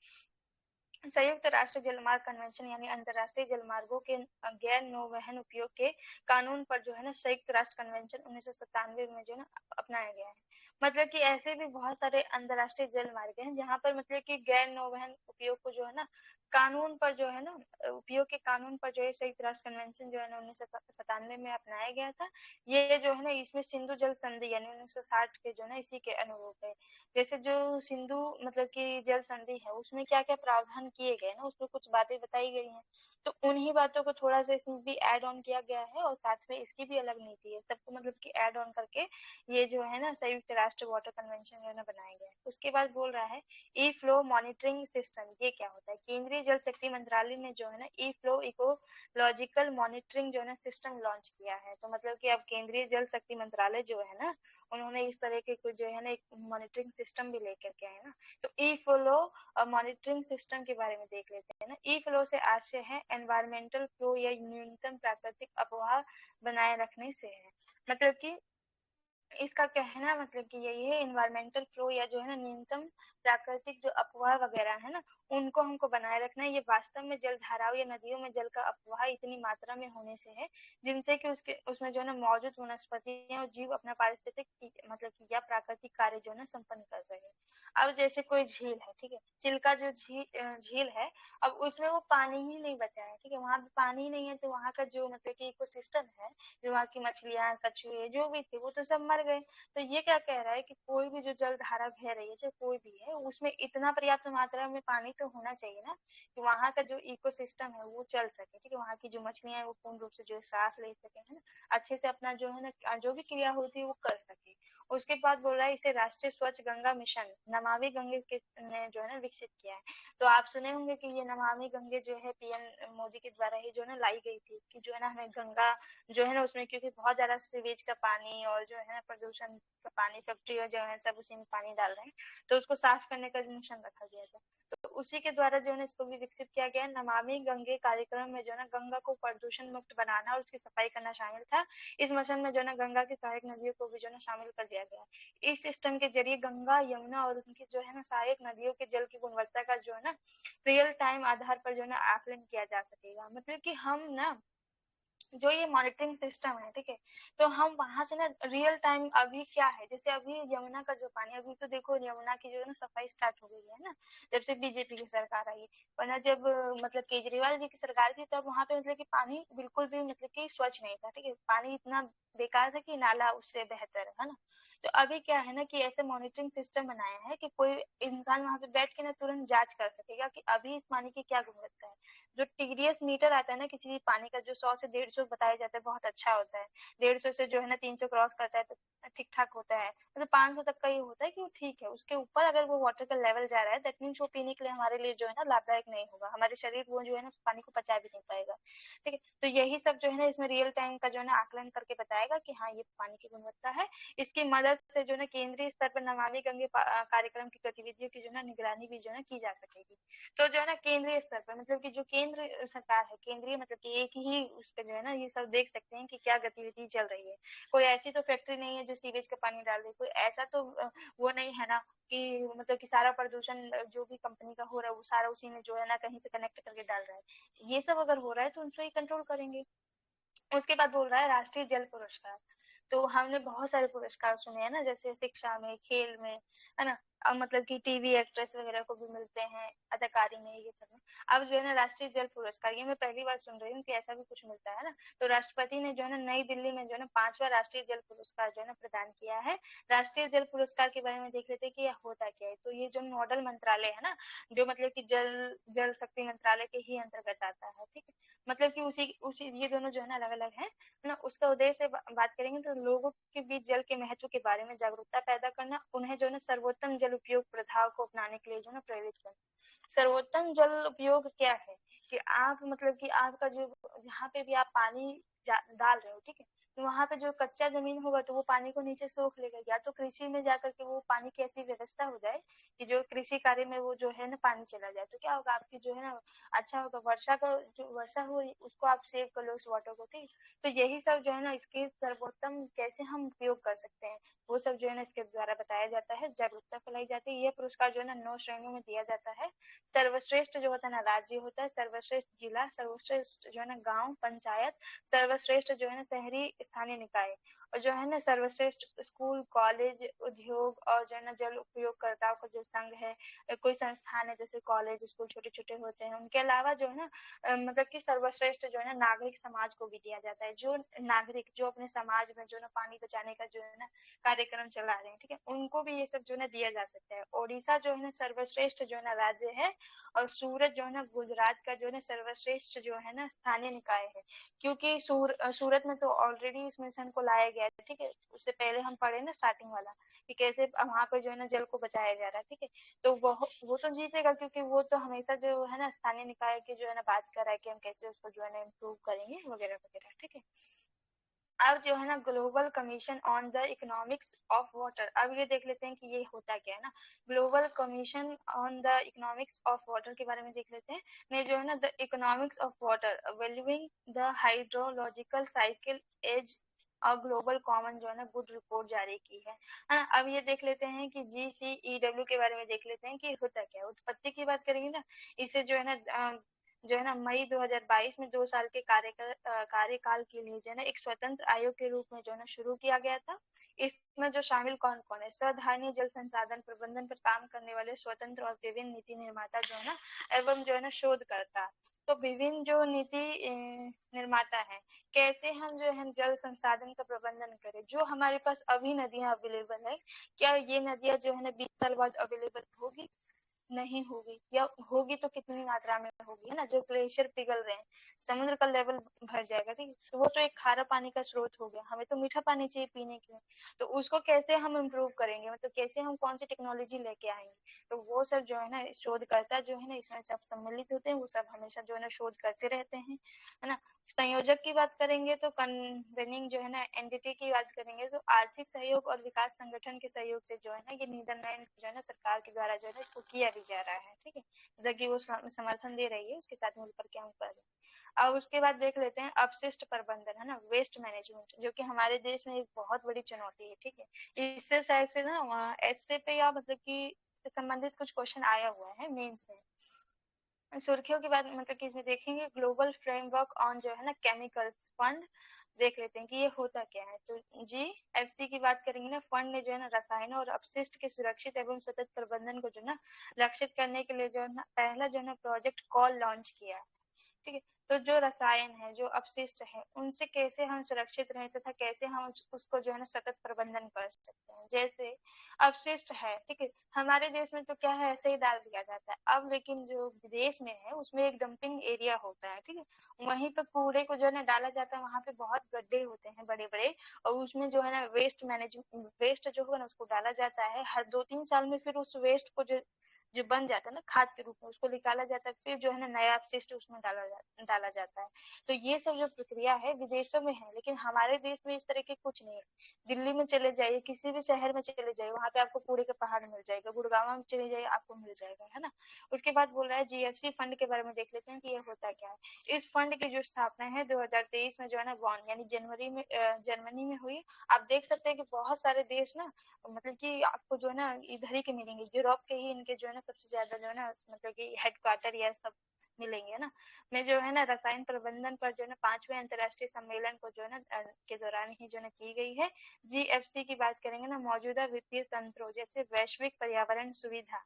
संयुक्त राष्ट्र जलमार्ग कन्वेंशन यानी अंतर्राष्ट्रीय जलमार्गों के गैर नौवहन उपयोग के कानून पर जो है ना संयुक्त राष्ट्र कन्वेंशन 1997 में जो है ना अपनाया गया है। मतलब कि ऐसे भी बहुत सारे अंतर्राष्ट्रीय जल मार्ग हैं जहाँ पर मतलब कि गैर नौवहन उपयोग को जो है ना कानून पर जो है ना उपयोग के कानून पर जो है संयुक्त राष्ट्र कन्वेंशन जो है ना 1997 में अपनाया गया था। ये जो है ना इसमें सिंधु जल संधि यानी 1960 के जो है ना इसी के अनुरूप है। जैसे जो सिंधु मतलब कि जल संधि है उसमें क्या क्या प्रावधान किए गए ना, उसमें कुछ बातें बताई गई हैं, तो उन्हीं बातों को थोड़ा सा इसमें भी ऐड ऑन किया गया है और साथ में इसकी भी अलग नीति है, सबको मतलब कि ऐड ऑन करके ये जो है ना संयुक्त राष्ट्र वाटर कन्वेंशन जो है ना बनाया गया है। उसके बाद बोल रहा है ई फ्लो मॉनिटरिंग सिस्टम, ये क्या होता है? केंद्रीय जल शक्ति मंत्रालय ने जो है ना ई फ्लो इकोलॉजिकल मॉनिटरिंग जो है ना सिस्टम लॉन्च किया है। तो मतलब कि अब केंद्रीय जल शक्ति मंत्रालय जो है ना उन्होंने इस तरह के कुछ जो है ना एक मॉनिटरिंग सिस्टम भी लेकर के आए ना। तो ई फ्लो मॉनिटरिंग सिस्टम के बारे में देख लेते हैं ना। ई फ्लो से आशय है एनवायरमेंटल फ्लो या न्यूनतम प्राकृतिक अपवाह बनाए रखने से है। मतलब कि इसका कहना मतलब कि यही है, एनवायरमेंटल फ्लो या जो है ना न्यूनतम प्राकृतिक जो अपवाह वगैरह है ना, उनको हमको बनाए रखना है। ये वास्तव में जल धाराओं या नदियों में जल का अपवाह इतनी मात्रा में होने से है, जिनसे कि उसके उसमें जो है ना मौजूद वनस्पति और जीव अपना पारिस्थितिक मतलब कि या प्राकृतिक कार्य जो है ना संपन्न कर सके। अब जैसे कोई झील है, ठीक है, चिल्का जो झील है, अब उसमें वो पानी ही नहीं बचा है, ठीक है, वहां पे पानी ही नहीं है, तो वहां का जो मतलब कि इकोसिस्टम है, जो वहाँ की मछलियां, कछुए जो भी थे, वो तो सब मर गए। तो ये क्या कह रहा है कि कोई भी जो जल धारा बह रही है, चाहे कोई भी है, उसमें इतना पर्याप्त मात्रा में पानी तो होना चाहिए ना, कि वहाँ का जो इकोसिस्टम है वो चल सके, ठीक है, वहाँ की जो मछलियां है वो पूर्ण रूप से जो है सांस ले सके, है ना, अच्छे से अपना जो है ना जो भी क्रिया होती है वो कर सके। उसके बाद बोल रहा है इसे राष्ट्रीय स्वच्छ गंगा मिशन नमामि गंगे के ने जो है ना विकसित किया है। तो आप सुने होंगे कि ये नमामि गंगे जो है पीएम मोदी के द्वारा ही जो है ना लाई गई थी, कि जो है ना हमें गंगा जो है ना उसमें, क्योंकि बहुत ज्यादा सीवेज का पानी और जो है ना प्रदूषण का पानी, फैक्ट्री और जो है सब उसी में पानी डाल रहे हैं, तो उसको साफ करने का मिशन रखा गया था। तो उसी के द्वारा जो है ना इसको भी विकसित किया गया है। नमामि गंगे कार्यक्रम में जो है ना गंगा को प्रदूषण मुक्त बनाना और उसकी सफाई करना शामिल था। इस मिशन में जो है ना गंगा की सहायक नदियों को भी जो है ना शामिल कर दिया गया है। इस सिस्टम के जरिए गंगा, यमुना और उनकी जो है ना सहायक नदियों के जल की गुणवत्ता का जो है ना रियल टाइम आधार पर जो है ना आकलन किया जा सकेगा। मतलब कि हम ना जो ये मॉनिटरिंग सिस्टम है, ठीक है, तो हम वहां से ना रियल टाइम अभी क्या है, जैसे अभी यमुना का जो पानी, अभी तो देखो यमुना की जो है ना सफाई स्टार्ट हो गई है ना, जब से बीजेपी की सरकार आई। वरना जब मतलब केजरीवाल जी की सरकार थी, तब वहां पे मतलब कि पानी बिल्कुल भी मतलब कि स्वच्छ नहीं था, ठीक है, पानी इतना बेकार था कि नाला उससे बेहतर है ना। तो अभी क्या है ना कि ऐसे मॉनिटरिंग सिस्टम बनाया है कि कोई इंसान वहां पे बैठ के ना तुरंत जांच कर सकेगा कि अभी इस पानी की क्या गुणवत्ता है। जो टीडीएस मीटर आता है ना किसी भी पानी का, जो 100 से 150 बताया जाता है, बहुत अच्छा होता है। 150 से जो है ना 300 क्रॉस करता है तो ठीक ठाक होता है, मतलब 500 तक का ये होता है कि वो ठीक है। उसके ऊपर अगर वो वाटर का लेवल जा रहा है, दैट मीन्स वो पीने के लिए हमारे लिए जो है ना लाभदायक नहीं होगा, हमारे शरीर वो जो है ना पानी को पचा भी नहीं पाएगा। ठीक है, तो यही सब जो है ना इसमें रियल टाइम का जो है ना आकलन करके बताएगा कि हाँ ये पानी की गुणवत्ता है। इसकी मदद से जो है ना केंद्रीय स्तर पर नमामि गंगे कार्यक्रम की गतिविधियों की जो है ना निगरानी भी जो है ना की जा सकेगी। तो जो है ना केंद्रीय स्तर पर, मतलब कि जो केंद्र सरकार है, केंद्रीय मतलब कि एक ही उस पे जो है ना ये सब देख सकते हैं कि क्या गतिविधि चल रही है। कोई ऐसी तो फैक्ट्री नहीं है जो सीवेज का पानी डाल रही, कोई ऐसा तो वो नहीं है ना कि मतलब कि सारा प्रदूषण जो भी कंपनी का हो रहा है वो सारा उसी में जो है ना कहीं से कनेक्ट करके डाल रहा है। ये सब अगर हो रहा है तो उनको ही कंट्रोल करेंगे। उसके बाद बोल रहा है राष्ट्रीय जल पुरस्कार। तो हमने बहुत सारे पुरस्कार सुने हैं ना, जैसे शिक्षा में, खेल में, है ना, अब मतलब कि टीवी एक्ट्रेस वगैरह को भी मिलते हैं, अदाकारी में, ये सब में। अब जो है ना राष्ट्रीय जल पुरस्कार, ये मैं पहली बार सुन रही हूँ कि ऐसा भी कुछ मिलता है ना। तो राष्ट्रपति ने जो है ना नई दिल्ली में जो है ना 5वां राष्ट्रीय जल पुरस्कार जो है ना प्रदान किया है। राष्ट्रीय जल पुरस्कार के बारे में देख लेते हैं कि यह होता क्या है। तो ये जो नोडल मंत्रालय है ना, जो मतलब कि जल जल शक्ति मंत्रालय के ही अंतर्गत आता है, ठीक है, मतलब कि उसी उसी ये दोनों जो है ना अलग अलग है ना। उसका उद्देश्य से बात करेंगे तो लोगों के बीच जल के महत्व के बारे में जागरूकता पैदा करना, उन्हें जो है ना सर्वोत्तम जल उपयोग प्रथाओं को अपनाने के लिए जो है ना प्रेरित करना। सर्वोत्तम जल उपयोग क्या है, कि आप मतलब कि आपका जो जहाँ पे भी आप पानी डाल रहे हो, ठीक है, तो वहां पे जो कच्चा जमीन होगा तो वो पानी को नीचे सोख लेगा, या तो कृषि में जाकर के वो पानी की ऐसी व्यवस्था हो जाए कि जो कृषि कार्य में वो जो है ना पानी चला जाए, तो क्या होगा, आपकी जो है ना अच्छा होगा। वर्षा का जो वर्षा हो उसको आप सेव कर लो उस वाटर को, ठीक। तो यही सब जो है ना इसके सर्वोत्तम कैसे हम उपयोग कर सकते हैं, वो सब जो है ना इसके द्वारा बताया जाता है, जागरूकता फैलाई जाती है। यह पुरस्कार जो है ना 9 श्रेणियों में दिया जाता है। सर्वश्रेष्ठ जो होता है ना राज्य होता है, सर्वश्रेष्ठ जिला, सर्वश्रेष्ठ जो है ना गांव पंचायत, सर्वश्रेष्ठ जो है ना शहरी स्थानीय निकाय, और जो है ना सर्वश्रेष्ठ स्कूल कॉलेज उद्योग, और जो है ना जल उपयोगकर्ताओं का जो संघ है, कोई संस्थान है, जैसे कॉलेज स्कूल छोटे छोटे होते हैं। उनके अलावा जो है ना मतलब कि सर्वश्रेष्ठ जो है ना नागरिक समाज को भी दिया जाता है, जो नागरिक जो अपने समाज में जो है ना पानी बचाने का जो है ना कार्यक्रम चला रहे हैं, ठीक है, उनको भी ये सब जो है ना दिया जा सकता है। ओडिशा जो है ना सर्वश्रेष्ठ जो है ना राज्य है, और सूरत जो है ना गुजरात का जो है ना सर्वश्रेष्ठ जो है ना स्थानीय निकाय है। क्योंकि सूरत में तो ऑलरेडी इस मिशन को लाया गया है, ठीक है, उससे पहले हम पढ़े ना स्टार्टिंग वाला कि कैसे वहां पर जो है ना जल को बचाया जा रहा है, ठीक है। तो वो तो जीतेगा, क्योंकि वो तो हमेशा जो है ना स्थानीय निकाय की जो है ना बात कर रहा है कि हम कैसे उसको जो है ना इम्प्रूव करेंगे वगैरह वगैरह, ठीक है। अब जो है ना global commission on the economics of water, अब ये देख लेते हैं कि ये होता क्या है ना। Global commission on the economics of water के बारे में देख लेते हैं। ने जो है ना the economics of water valuing the hydrological cycle as और ग्लोबल कॉमन जो है ना गुड रिपोर्ट जारी की है ना। अब ये देख लेते हैं कि GCEW के बारे में देख लेते हैं कि होता क्या है। उत्पत्ति की बात करेंगे ना, इसे जो है ना मई 2022 में 2 साल के कार्यकाल के लिए जो है ना एक स्वतंत्र आयोग के रूप में जो है ना शुरू किया गया था। इसमें जो शामिल कौन कौन है, स्वधारणीय जल संसाधन प्रबंधन पर काम करने वाले स्वतंत्र और विभिन्न नीति निर्माता जो है ना एवं जो है ना शोधकर्ता। तो विभिन्न जो नीति निर्माता है, कैसे हम जो है जल संसाधन का प्रबंधन करें। जो हमारे पास अभी नदियां अवेलेबल है, क्या ये नदियां जो है ना 20 साल बाद अवेलेबल होगी? नहीं होगी, या होगी तो कितनी मात्रा में होगी, है ना। जो ग्लेशियर पिघल रहे हैं, समुद्र का लेवल भर जाएगा, ठीक है। तो वो तो एक खारा पानी का स्रोत हो गया, हमें तो मीठा पानी चाहिए पीने के लिए। तो उसको कैसे हम इम्प्रूव करेंगे, मतलब कैसे हम कौन सी टेक्नोलॉजी लेके आएंगे। तो वो सब जो है ना शोधकर्ता जो है ना इसमें सब सम्मिलित होते हैं, वो सब हमेशा जो है ना शोध करते रहते हैं, है ना। संयोजक की बात करेंगे तो कन्वेनिंग जो है ना एनडीटी की बात करेंगे तो आर्थिक सहयोग और विकास संगठन के सहयोग से जो है ना ये नीदरलैंड जो है ना सरकार के द्वारा जो है ना इसको किया भी जा रहा है, ठीक है। जबकि वो समर्थन दे रही है, उसके साथ मिलकर के हम कर रहे हैं। अब उसके बाद देख लेते हैं अपशिष्ट प्रबंधन, है ना, वेस्ट मैनेजमेंट, जो कि हमारे देश में एक बहुत बड़ी चुनौती है, ठीक है। इससे शायद से ना ऐसे पे या मतलब कि संबंधित कुछ क्वेश्चन आया हुआ है मेंस में। सुर्खियों की बात मतलब कि इसमें देखेंगे ग्लोबल फ्रेमवर्क ऑन जो है ना केमिकल्स फंड, देख लेते हैं कि ये होता क्या है। तो GFC की बात करेंगे ना, फंड ने जो है ना रसायनों और अपशिष्ट के सुरक्षित एवं सतत प्रबंधन को जो है ना लक्षित करने के लिए जो है ना पहला जो है ना प्रोजेक्ट कॉल लॉन्च किया है, ठीक है। तो जो रसायन है, जो अपशिष्ट है, उनसे कैसे हम सुरक्षित रहें तथा कैसे हम उसको जो है ना सतत प्रबंधन कर सकते हैं। जैसे अपशिष्ट है, ठीक है, हमारे देश में तो क्या है ऐसे ही डाल दिया जाता है। अब लेकिन जो विदेश में है उसमें एक डंपिंग एरिया होता है, ठीक है। वहीं पे कूड़े को जो है ना डाला जाता है, वहां पे बहुत गड्ढे होते हैं बड़े बड़े, और उसमें जो है ना वेस्ट जो होगा ना उसको डाला जाता है। हर 2-3 साल में फिर उस वेस्ट को जो बन जाता है ना खाद के रूप में, उसको निकाला जाता है, फिर जो है ना नया अपशिष्ट उसमें डाला जाता है। तो ये सब जो प्रक्रिया है विदेशों में है, लेकिन हमारे देश में इस तरह के कुछ नहीं है। दिल्ली में चले जाइए, किसी भी शहर में चले जाइए, वहां पे आपको कूड़े का पहाड़ मिल जाएगा। गुड़गांव में चले जाइए, आपको मिल जाएगा, है ना। उसके बाद बोल रहा है GFC फंड के बारे में, देख लेते हैं कि ये होता क्या है। इस फंड की जो स्थापना है 2023 में जो है ना बॉन यानी जर्मनी में हुई। आप देख सकते हैं कि बहुत सारे देश ना मतलब कि आपको जो है ना इधर ही के मिलेंगे, यूरोप के ही इनके जो है ना सबसे ज्यादा जो है ना मतलब कि हेडक्वार्टर या सब मिलेंगे ना। में जो है ना रसायन प्रबंधन पर जो है ना 5वें अंतर्राष्ट्रीय सम्मेलन को जो है ना के दौरान ही जो है ना की गई है। GFC की बात करेंगे ना, मौजूदा वित्तीय तंत्रों जैसे वैश्विक पर्यावरण सुविधा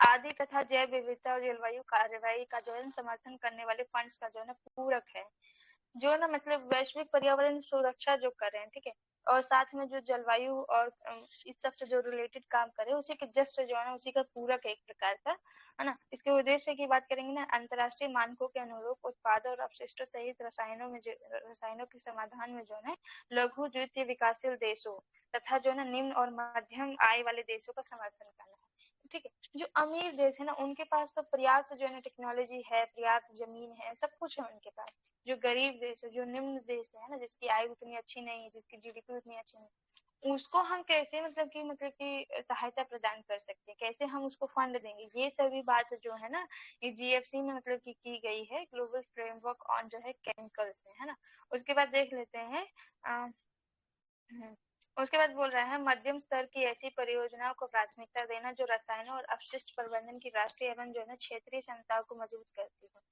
आदि तथा जैव विविधता और जलवायु कार्रवाई का जो है समर्थन करने वाले फंड्स का जो है ना पूरक है। जो ना मतलब वैश्विक पर्यावरण सुरक्षा जो कर रहे हैं, ठीक है, और साथ में जो जलवायु और इस सब से जो रिलेटेड काम करे उसी के जस्ट जो है ना उसी का पूरक है एक प्रकार का, है ना। इसके उद्देश्य की बात करेंगे ना, अंतर्राष्ट्रीय मानकों के अनुरूप उत्पाद और अपशिष्टों सहित रसायनों के समाधान में जो है लघु द्वितीय विकासशील देशों तथा जो है ना निम्न और मध्यम आय वाले देशों का समर्थन करना है, ठीक है। जो अमीर देश है ना उनके पास तो पर्याप्त जो है ना टेक्नोलॉजी है, पर्याप्त जमीन है, सब कुछ है उनके पास। जो गरीब देश है, जो निम्न देश है ना, जिसकी आय उतनी अच्छी नहीं है, जिसकी GDP उतनी अच्छी नहीं, उसको हम कैसे मतलब कि सहायता प्रदान कर सकते हैं, कैसे हम उसको फंड देंगे। ये सभी बात जो है ना ये GFC में मतलब कि की गई है, ग्लोबल फ्रेमवर्क ऑन जो है केमिकल से, है ना। उसके बाद देख लेते हैं उसके बाद बोल रहा है मध्यम स्तर की ऐसी परियोजनाओं को प्राथमिकता देना जो रसायनों और अपशिष्ट प्रबंधन की राष्ट्रीय एवं जो है ना क्षेत्रीय क्षमताओं को मजबूत करती है।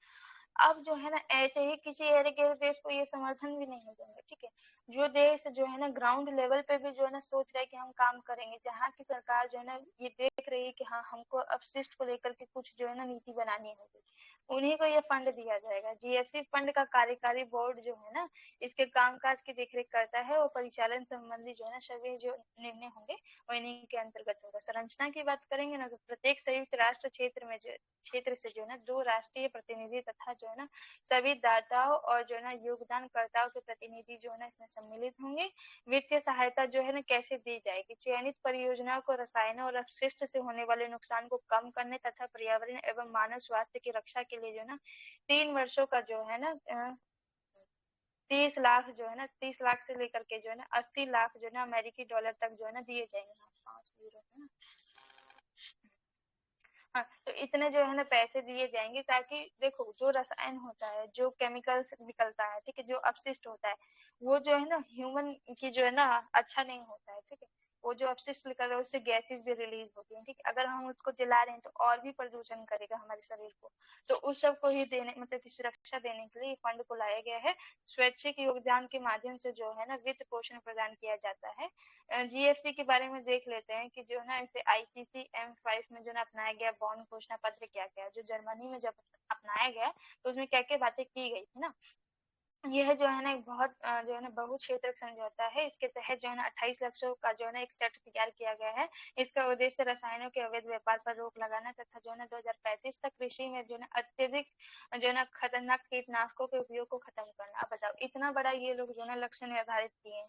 अब जो है ना ऐसे ही किसी एक देश को ये समर्थन भी नहीं देंगे, ठीक है। जो देश जो है ना ग्राउंड लेवल पे भी जो है ना सोच रहे हैं कि हम काम करेंगे, जहाँ की सरकार जो है ना ये देख रही है कि हाँ हमको अपशिष्ट को लेकर के कुछ जो है ना नीति बनानी होगी, उन्हीं को ये फंड दिया जाएगा। GFC फंड का कार्यकारी बोर्ड जो है ना इसके कामकाज की देखरेख करता है और परिचालन संबंधी जो है ना सभी जो निर्णय होंगे वो इन्हीं के अंतर्गत होगा। संरचना की बात करेंगे ना तो प्रत्येक संयुक्त राष्ट्र क्षेत्र से जो है ना 2 राष्ट्रीय प्रतिनिधि तथा जो है ना सभी दाताओं और जो है ना योगदानकर्ताओं के प्रतिनिधि जो है ना इसमें सम्मिलित होंगे। वित्तीय सहायता जो है ना कैसे दी जाएगी, चयनित परियोजनाओं को रसायनों और अपशिष्ट से होने वाले नुकसान को कम करने तथा पर्यावरण एवं मानव स्वास्थ्य की रक्षा के लिए जो है ना 3 वर्षों का जो है ना 30 लाख जो है ना 30 लाख से लेकर के जो है ना 80 लाख जो है ना अमेरिकी डॉलर तक जो है ना दिए जाएंगे। 5 यूरो है ना। हाँ, तो इतने जो है ना पैसे दिए जाएंगे, ताकि देखो जो रसायन होता है, जो केमिकल्स निकलता है, ठीक है, जो अपशिष्ट होता है, वो जो है ना ह्यूमन की जो है ना अच्छा नहीं होता है, ठीक है। वो जो अपशिष्ट निकल रहा है उससे गैसेस भी रिलीज होती हैं, ठीक है। अगर हम उसको जला रहे हैं तो और भी प्रदूषण करेगा हमारे शरीर को। तो उस सब को ही देने, मतलब की सुरक्षा देने के लिए फंड को लाया गया है। स्वैच्छिक योगदान के माध्यम से जो है ना वित्त पोषण प्रदान किया जाता है। जीएफसी के बारे में देख लेते हैं कि जो है ना इसे आईसीसी M5 में जो है ना अपनाया गया बॉन्ड घोषणा पत्र क्या क्या है, जो जर्मनी में जब अपनाया गया तो उसमें क्या क्या बातें की गई थी ना। यह जो है ना एक बहुत जो है ना बहु क्षेत्रक समझौता है। इसके तहत जो है ना 28 लाख का जो है ना एक सेट तैयार किया गया है। इसका उद्देश्य रसायनों के अवैध व्यापार पर रोक लगाना तथा जो है ना 2035 तक कृषि में जो है ना अत्यधिक जो है ना खतरनाक कीटनाशकों के उपयोग को खत्म करना। अब बताओ, इतना बड़ा ये लोग जो है ना लक्ष्य निर्धारित किए हैं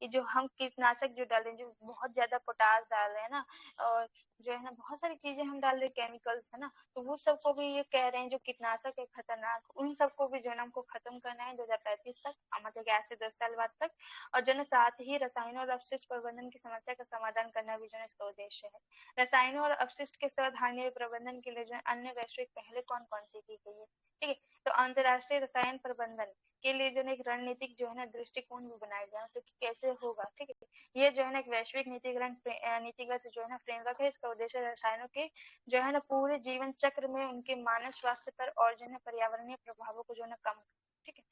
कि जो हम कीटनाशक जो डाल रहे हैं, जो बहुत ज्यादा पोटास डाल रहे हैं ना, और जो है ना बहुत सारी चीजें हम डाल रहे हैं केमिकल्स है ना, तो वो सबको भी ये कह रहे हैं जो कीटनाशक है खतरनाक, उन सबको भी जो है ना हमको खत्म करना है 2035 तक, मतलब कि आज से 10 साल बाद तक। और जो है ना साथ ही रसायनों और अपशिष्ट प्रबंधन की समस्या का समाधान करना भी जो है इसका उद्देश्य है। रसायनों और अपशिष्ट के सावधानी प्रबंधन के लिए जो है अन्य वैश्विक पहले कौन कौन सी की गई है, ठीक है। तो अंतर्राष्ट्रीय रसायन प्रबंधन के लिए जो है एक रणनीतिक जो है ना दृष्टिकोण भी बनाया गया, मतलब कि कैसे होगा, ठीक है। ये जो है ना एक वैश्विक नीतिगत जो है ना फ्रेमवर्क है। इसका उद्देश्य रसायनों के जो है ना पूरे जीवन चक्र में उनके मानव स्वास्थ्य पर और जो है पर्यावरणीय प्रभावों को जो है ना कम, ठीक है।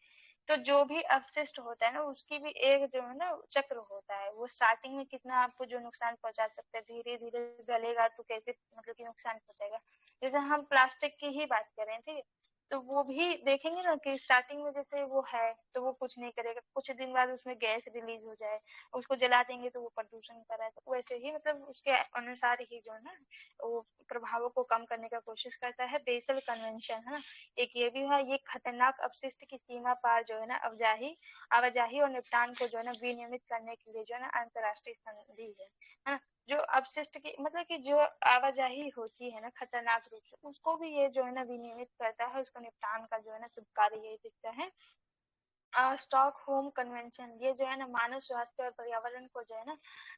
तो जो भी अपशिष्ट होता है ना उसकी भी एक जो है ना चक्र होता है। वो स्टार्टिंग में कितना आपको जो नुकसान पहुंचा सकता है, धीरे धीरे गलेगा तो कैसे मतलब कि नुकसान पहुंचाएगा। जैसे हम प्लास्टिक की ही बात करें, ठीक है, तो वो भी देखेंगे ना कि स्टार्टिंग में जैसे वो है तो वो कुछ नहीं करेगा, कुछ दिन बाद उसमें गैस रिलीज हो जाए, उसको जला देंगे तो वो प्रदूषण कर रहा है। तो वैसे ही मतलब उसके अनुसार ही जो है ना वो प्रभावों को कम करने का कोशिश करता है। बेसल कन्वेंशन है ना, एक ये भी है। ये खतरनाक अपशिष्ट की सीमा पार जो है ना आवाजाही और निपटान को जो है ना विनियमित करने के लिए जो है ना अंतर्राष्ट्रीय संधि है ना। जो अपशिष्ट की मतलब कि जो आवाजाही होती है ना खतरनाक रूप से, उसको भी ये जो है ना विनियमित करता है। उसको निपटान का जो है ना शुभ कार्य यही दिखता है। स्टॉकहोम कन्वेंशन, ये जो है ना मानव स्वास्थ्य और पर्यावरण को जो है ना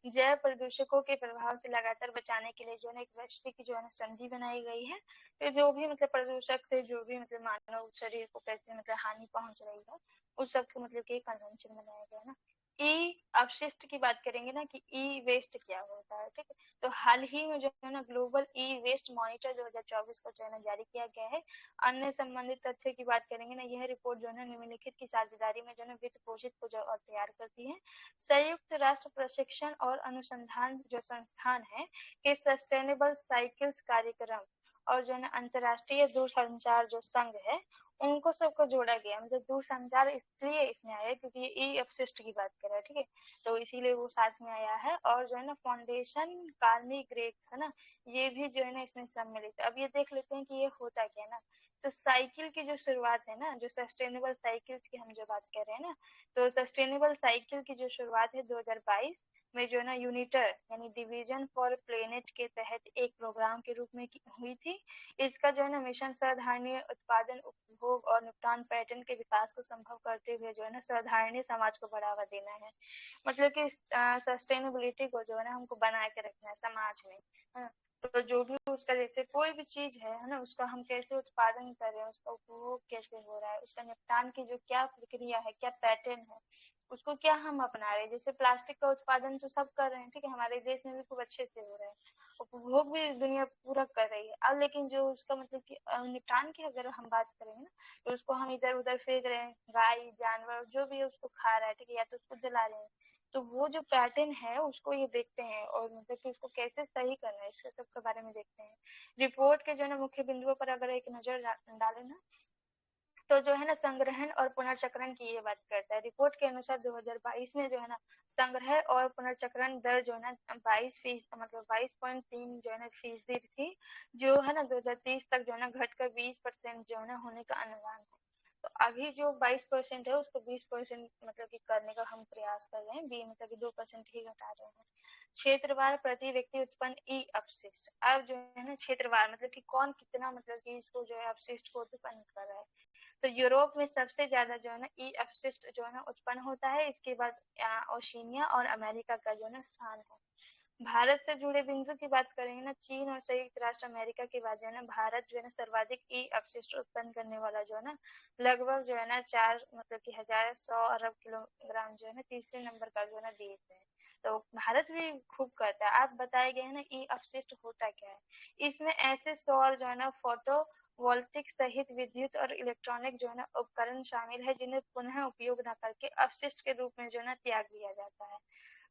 जैव प्रदूषकों के प्रभाव से लगातार बचाने के लिए जो है ना एक वैश्विक जो है ना संधि बनाई गई है। तो जो भी मतलब प्रदूषक से जो भी मतलब मानव शरीर को कैसे मतलब हानि पहुंच रही है, उस सब के मतलब के कन्वेंशन बनाया गया है ना। ई अपशिष्ट की बात करेंगे ना कि ई वेस्ट क्या होता है, ठीक है। तो हाल ही में जो है ना ग्लोबल ई वेस्ट मॉनिटर 2024 को जो है ना जारी किया गया है। अन्य संबंधित तथ्य की बात करेंगे ना, यह रिपोर्ट जो है ना निम्नलिखित की साझेदारी में जो है वित्त पोषित को जो और तैयार करती है। संयुक्त राष्ट्र प्रशिक्षण और अनुसंधान जो संस्थान है के सस्टेनेबल साइकिल्स कार्यक्रम और जो है ना अंतर्राष्ट्रीय दूरसंचार जो संघ है, उनको सबको जोड़ा गया। मतलब दूरसंचार इसलिए इसमें आया क्योंकि ये ई अपशिष्ट की बात कर रहा है, ठीक है, तो इसीलिए वो साथ में आया है। और जो है ना फाउंडेशन कार्नी ग्रेट है ना, ये भी जो है ना इसमें सम्मिलित है। अब ये देख लेते हैं कि ये होता क्या है ना। तो साइकिल की जो शुरुआत है ना, जो सस्टेनेबल साइकिल्स की हम जो बात कर रहे हैं ना, तो सस्टेनेबल साइकिल की जो शुरुआत है 2022 में जो है ना यूनिटर यानी डिवीजन फॉर प्लेनेट के तहत एक प्रोग्राम के रूप में हुई थी। इसका जो है ना मिशन साधारणीय उत्पादन, उपभोग और निपटान पैटर्न के विकास को संभव करते हुए जो है ना साधारणीय समाज को बढ़ावा देना है। मतलब कि सस्टेनेबिलिटी को जो है ना हमको बना के रखना है समाज में, है ना। तो जो भी उसका जैसे कोई भी चीज है ना, उसका हम कैसे उत्पादन कर रहे हैं, उसका उपभोग कैसे हो रहा है, उसका निपटान की जो क्या प्रक्रिया है, क्या पैटर्न है, उसको क्या हम अपना रहे हैं। जैसे प्लास्टिक का उत्पादन तो सब कर रहे हैं, ठीक है, हमारे देश में भी खूब अच्छे से हो रहा है, उपभोग भी दुनिया पूरा कर रही है। अब लेकिन जो उसका मतलब कि निपटान की अगर हम बात करेंगे ना, तो उसको हम इधर उधर फेंक रहे हैं, गाय जानवर जो भी है उसको खा रहा है, ठीक है, या तो उसको जला रहे हैं। तो वो जो पैटर्न है उसको ये देखते हैं और मतलब कि उसको कैसे सही करना है, इसके सब के बारे में देखते हैं। रिपोर्ट के जो है ना मुख्य बिंदुओं पर अगर एक नजर डालें ना, तो जो है ना संग्रहण और पुनर्चक्रण की ये बात करता है। रिपोर्ट के अनुसार 2022 में जो है ना संग्रह और पुनर्चक्रण दर जो है ना 22% मतलब 22.3 जो है ना फीसदी थी, जो है ना 2030 तक जो है ना घटकर 20% जो है ना होने का अनुमान है। तो अभी जो 22% है उसको 20% मतलब कि करने का हम प्रयास कर रहे हैं, बी मतलब कि 2% ही घटा रहे हैं। क्षेत्रवार प्रति व्यक्ति उत्पन्न ई अपशिष्ट, अब जो है ना क्षेत्रवार मतलब कि कौन कितना मतलब कि इसको जो है अपशिष्ट को उत्पन्न कर रहा है। तो यूरोप में सबसे ज्यादा जो है ना ई अपशिष्ट जो है ना उत्पन्न होता है। इसके बाद ओशिनिया और अमेरिका का जो है ना स्थान है। भारत से जुड़े बिंदु की बात करेंगे ना, चीन और संयुक्त राष्ट्र अमेरिका के बाद जो है ना भारत जो है ना सर्वाधिक ई अपशिष्ट उत्पन्न करने वाला जो है ना, लगभग जो है ना 4 मतलब कि 1100 अरब किलोग्राम जो है ना तीसरे नंबर का जो है ना देश है। तो भारत भी खूब करता है। आप बताए गए हैं ना ई अपशिष्ट होता क्या है, इसमें ऐसे सौर जो है ना फोटो वोल्टिक सहित विद्युत और इलेक्ट्रॉनिक जो है ना उपकरण शामिल है, जिन्हें पुनः उपयोग न करके अपशिष्ट के रूप में जो है ना त्याग दिया जाता है।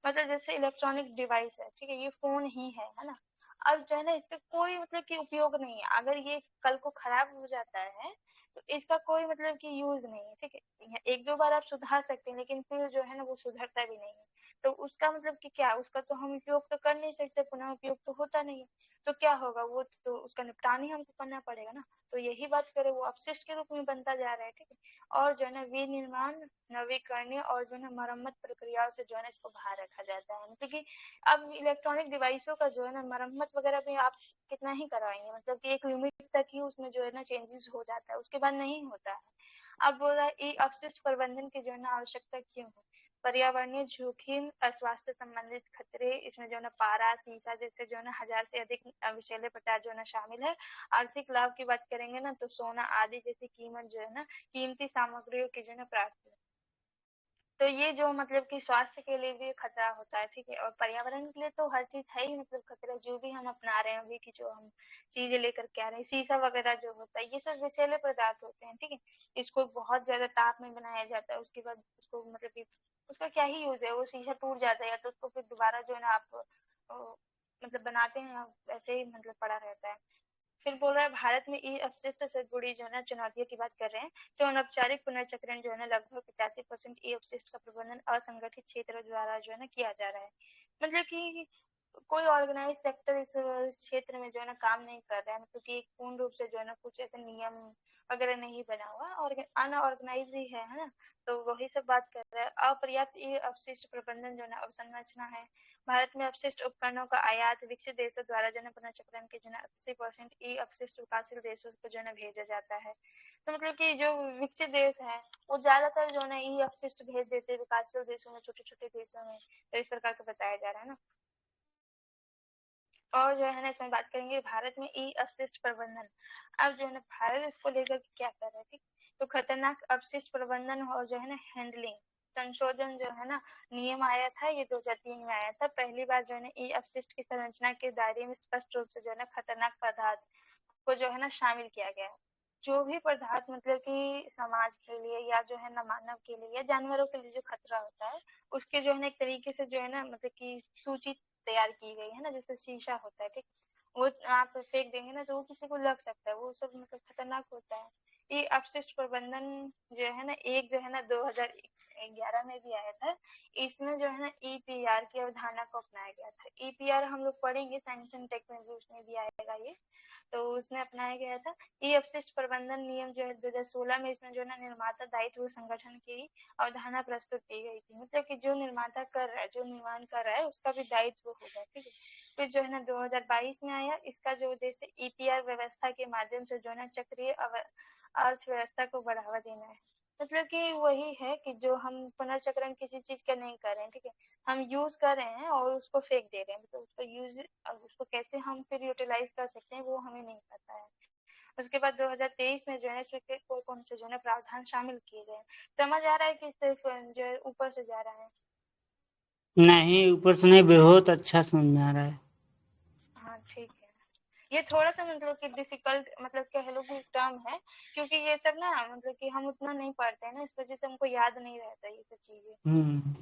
मतलब जैसे इलेक्ट्रॉनिक डिवाइस है, ठीक है, ये फोन ही है ना। अब जो है ना इसका कोई मतलब कि उपयोग नहीं है, अगर ये कल को खराब हो जाता है तो इसका कोई मतलब कि यूज नहीं है, ठीक है। एक दो बार आप सुधार सकते हैं, लेकिन फिर जो है ना वो सुधरता भी नहीं है। तो उसका मतलब कि क्या, उसका तो हम उपयोग तो कर नहीं सकते, पुनः उपयोग तो होता नहीं है। तो क्या होगा, वो तो उसका निपटान ही हमको करना पड़ेगा ना। तो यही बात करें, वो अपशिष्ट के रूप में बनता जा रहा है, ठीक है। और जो है ना विनिर्माण, नवीकरणीय और जो है ना मरम्मत प्रक्रियाओं से जो है ना इसको बाहर रखा जाता है। मतलब कि अब इलेक्ट्रॉनिक डिवाइसों का जो है ना मरम्मत वगैरह भी आप कितना ही करवाएंगे, मतलब कि एक लिमिट तक ही उसमें जो है ना चेंजेस हो जाता है, उसके बाद नहीं होता है। अब बोल रहा है ई अपशिष्ट प्रबंधन की जो है ना आवश्यकता क्यों है। पर्यावरणीय जोखिम, स्वास्थ्य संबंधित खतरे, इसमें जो है ना पारा, सीसा जैसे जो है ना 1000 से अधिक विषैले पदार्थ जो है ना शामिल है। आर्थिक लाभ की बात करेंगे ना तो सोना आदि जैसी कीमत जो है ना कीमती सामग्रियों की जो है ना प्राप्ति। तो ये जो मतलब कि स्वास्थ्य के लिए भी खतरा होता है, ठीक है। और पर्यावरण के लिए तो हर चीज है ही, मतलब खतरा जो भी हम अपना रहे हैं अभी की जो हम चीजें लेकर के आ रहे हैं, शीशा वगैरह जो होता है ये सब विषैले पदार्थ होते हैं, ठीक है। इसको बहुत ज्यादा ताप में बनाया जाता है, उसके बाद उसको मतलब कि उसका क्या ही यूज है, वो शीशा टूट जाता है या तो उसको फिर दोबारा जो है ना आप मतलब बनाते हैं, ऐसे ही मतलब पड़ा रहता है। फिर बोल रहा है भारत में ई अपशिष्ट से जुड़ी जो है ना चुनौतियों की बात कर रहे हैं। तो अनौपचारिक पुनर्चक्रण जो है ना लगभग 85% ई अपशिष्ट का प्रबंधन असंगठित क्षेत्र द्वारा जो है ना किया जा रहा है। मतलब कि कोई ऑर्गेनाइज सेक्टर इस क्षेत्र में जो है ना काम नहीं कर रहा है, मतलब कि एक पूर्ण रूप से जो है ना कुछ ऐसे नियम वगैरह नहीं बना हुआ और अनऑर्गेनाइज ही है ना। तो वही सब बात कर रहा है। अपर्याप्त ई अपशिष्ट प्रबंधन जो है ना अवसंरचना है। भारत में अपशिष्ट उपकरणों का आयात विकसित देशों द्वारा जो है पुनर्चक्रण के जो है 80% ई अपशिष्ट विकासशील देशों को जो है भेजा जाता है। तो मतलब कि जो विकसित देश है वो ज्यादातर जो है ना ई अपशिष्ट भेज देते हैं विकासशील देशों में, छोटे छोटे देशों में। तो इस प्रकार का बताया जा रहा है ना। और जो है ना इसमें बात करेंगे भारत में ई अपशिष्ट प्रबंधन। अब जो है ना भारत इसको लेकर के क्या कर रहा है, ठीक। तो खतरनाक अपशिष्ट प्रबंधन और जो है ना हैंडलिंग संशोधन जो है ना नियम आया था, ये 2003 में आया था। पहली बार जो है ना ई अपशिष्ट की संरचना के दायरे में स्पष्ट रूप से जो है ना खतरनाक पदार्थ को जो है ना शामिल किया गया है। जो भी पदार्थ मतलब कि समाज के लिए या जो है ना मानव के लिए या जानवरों के लिए जो खतरा होता है, उसके जो है ना एक तरीके से जो है ना मतलब कि सूची तैयार की गई है ना, जैसे शीशा होता है, ठीक। वो आप फेंक देंगे ना तो वो किसी को लग सकता है, वो सब मतलब खतरनाक होता है। ये अपशिष्ट प्रबंधन जो है ना एक जो है ना 2011 में भी आया था। इसमें जो है ना ईपीआर की अवधारणा को अपनाया गया था। ईपीआर हम लोग पढ़ेंगे साइंस एंड टेक में भी, उसमें भी आएगा ये। तो उसमें अपनाया गया था। ई अपशिष्ट प्रबंधन नियम जो है 2016 में, इसमें जो है ना निर्माता दायित्व संगठन की अवधारणा प्रस्तुत की गई थी। मतलब कि जो निर्माता कर रहा है, जो निर्माण कर रहा है उसका भी दायित्व होगा, ठीक है। फिर जो है ना 2022 में आया। इसका जो उद्देश्य ईपीआर व्यवस्था के माध्यम से जो है ना चक्रीय अर्थव्यवस्था को बढ़ावा देना है। मतलब कि वही है कि जो हम पुनर्चक्रण किसी चीज का नहीं कर रहे हैं, ठीक है, हम यूज कर रहे हैं और उसको फेंक दे रहे हैं। तो उसको यूज, उसको कैसे हम फिर यूटिलाइज कर सकते हैं वो हमें नहीं पता है। उसके बाद 2023 में जो है इसमें कौन कौन से जो है प्रावधान शामिल किए गए। समझ आ रहा है कि सिर्फ जो है ऊपर से जा रहा है। नहीं, ऊपर से नहीं, बहुत अच्छा समझ में आ रहा है। हाँ ठीक है। ये थोड़ा सा मतलब कि डिफिकल्ट मतलब कह लो कि टर्म है, क्योंकि ये सब ना मतलब कि हम उतना नहीं पढ़ते हैं ना, इस वजह से हमको याद नहीं रहता ये सब चीजें। हम्म।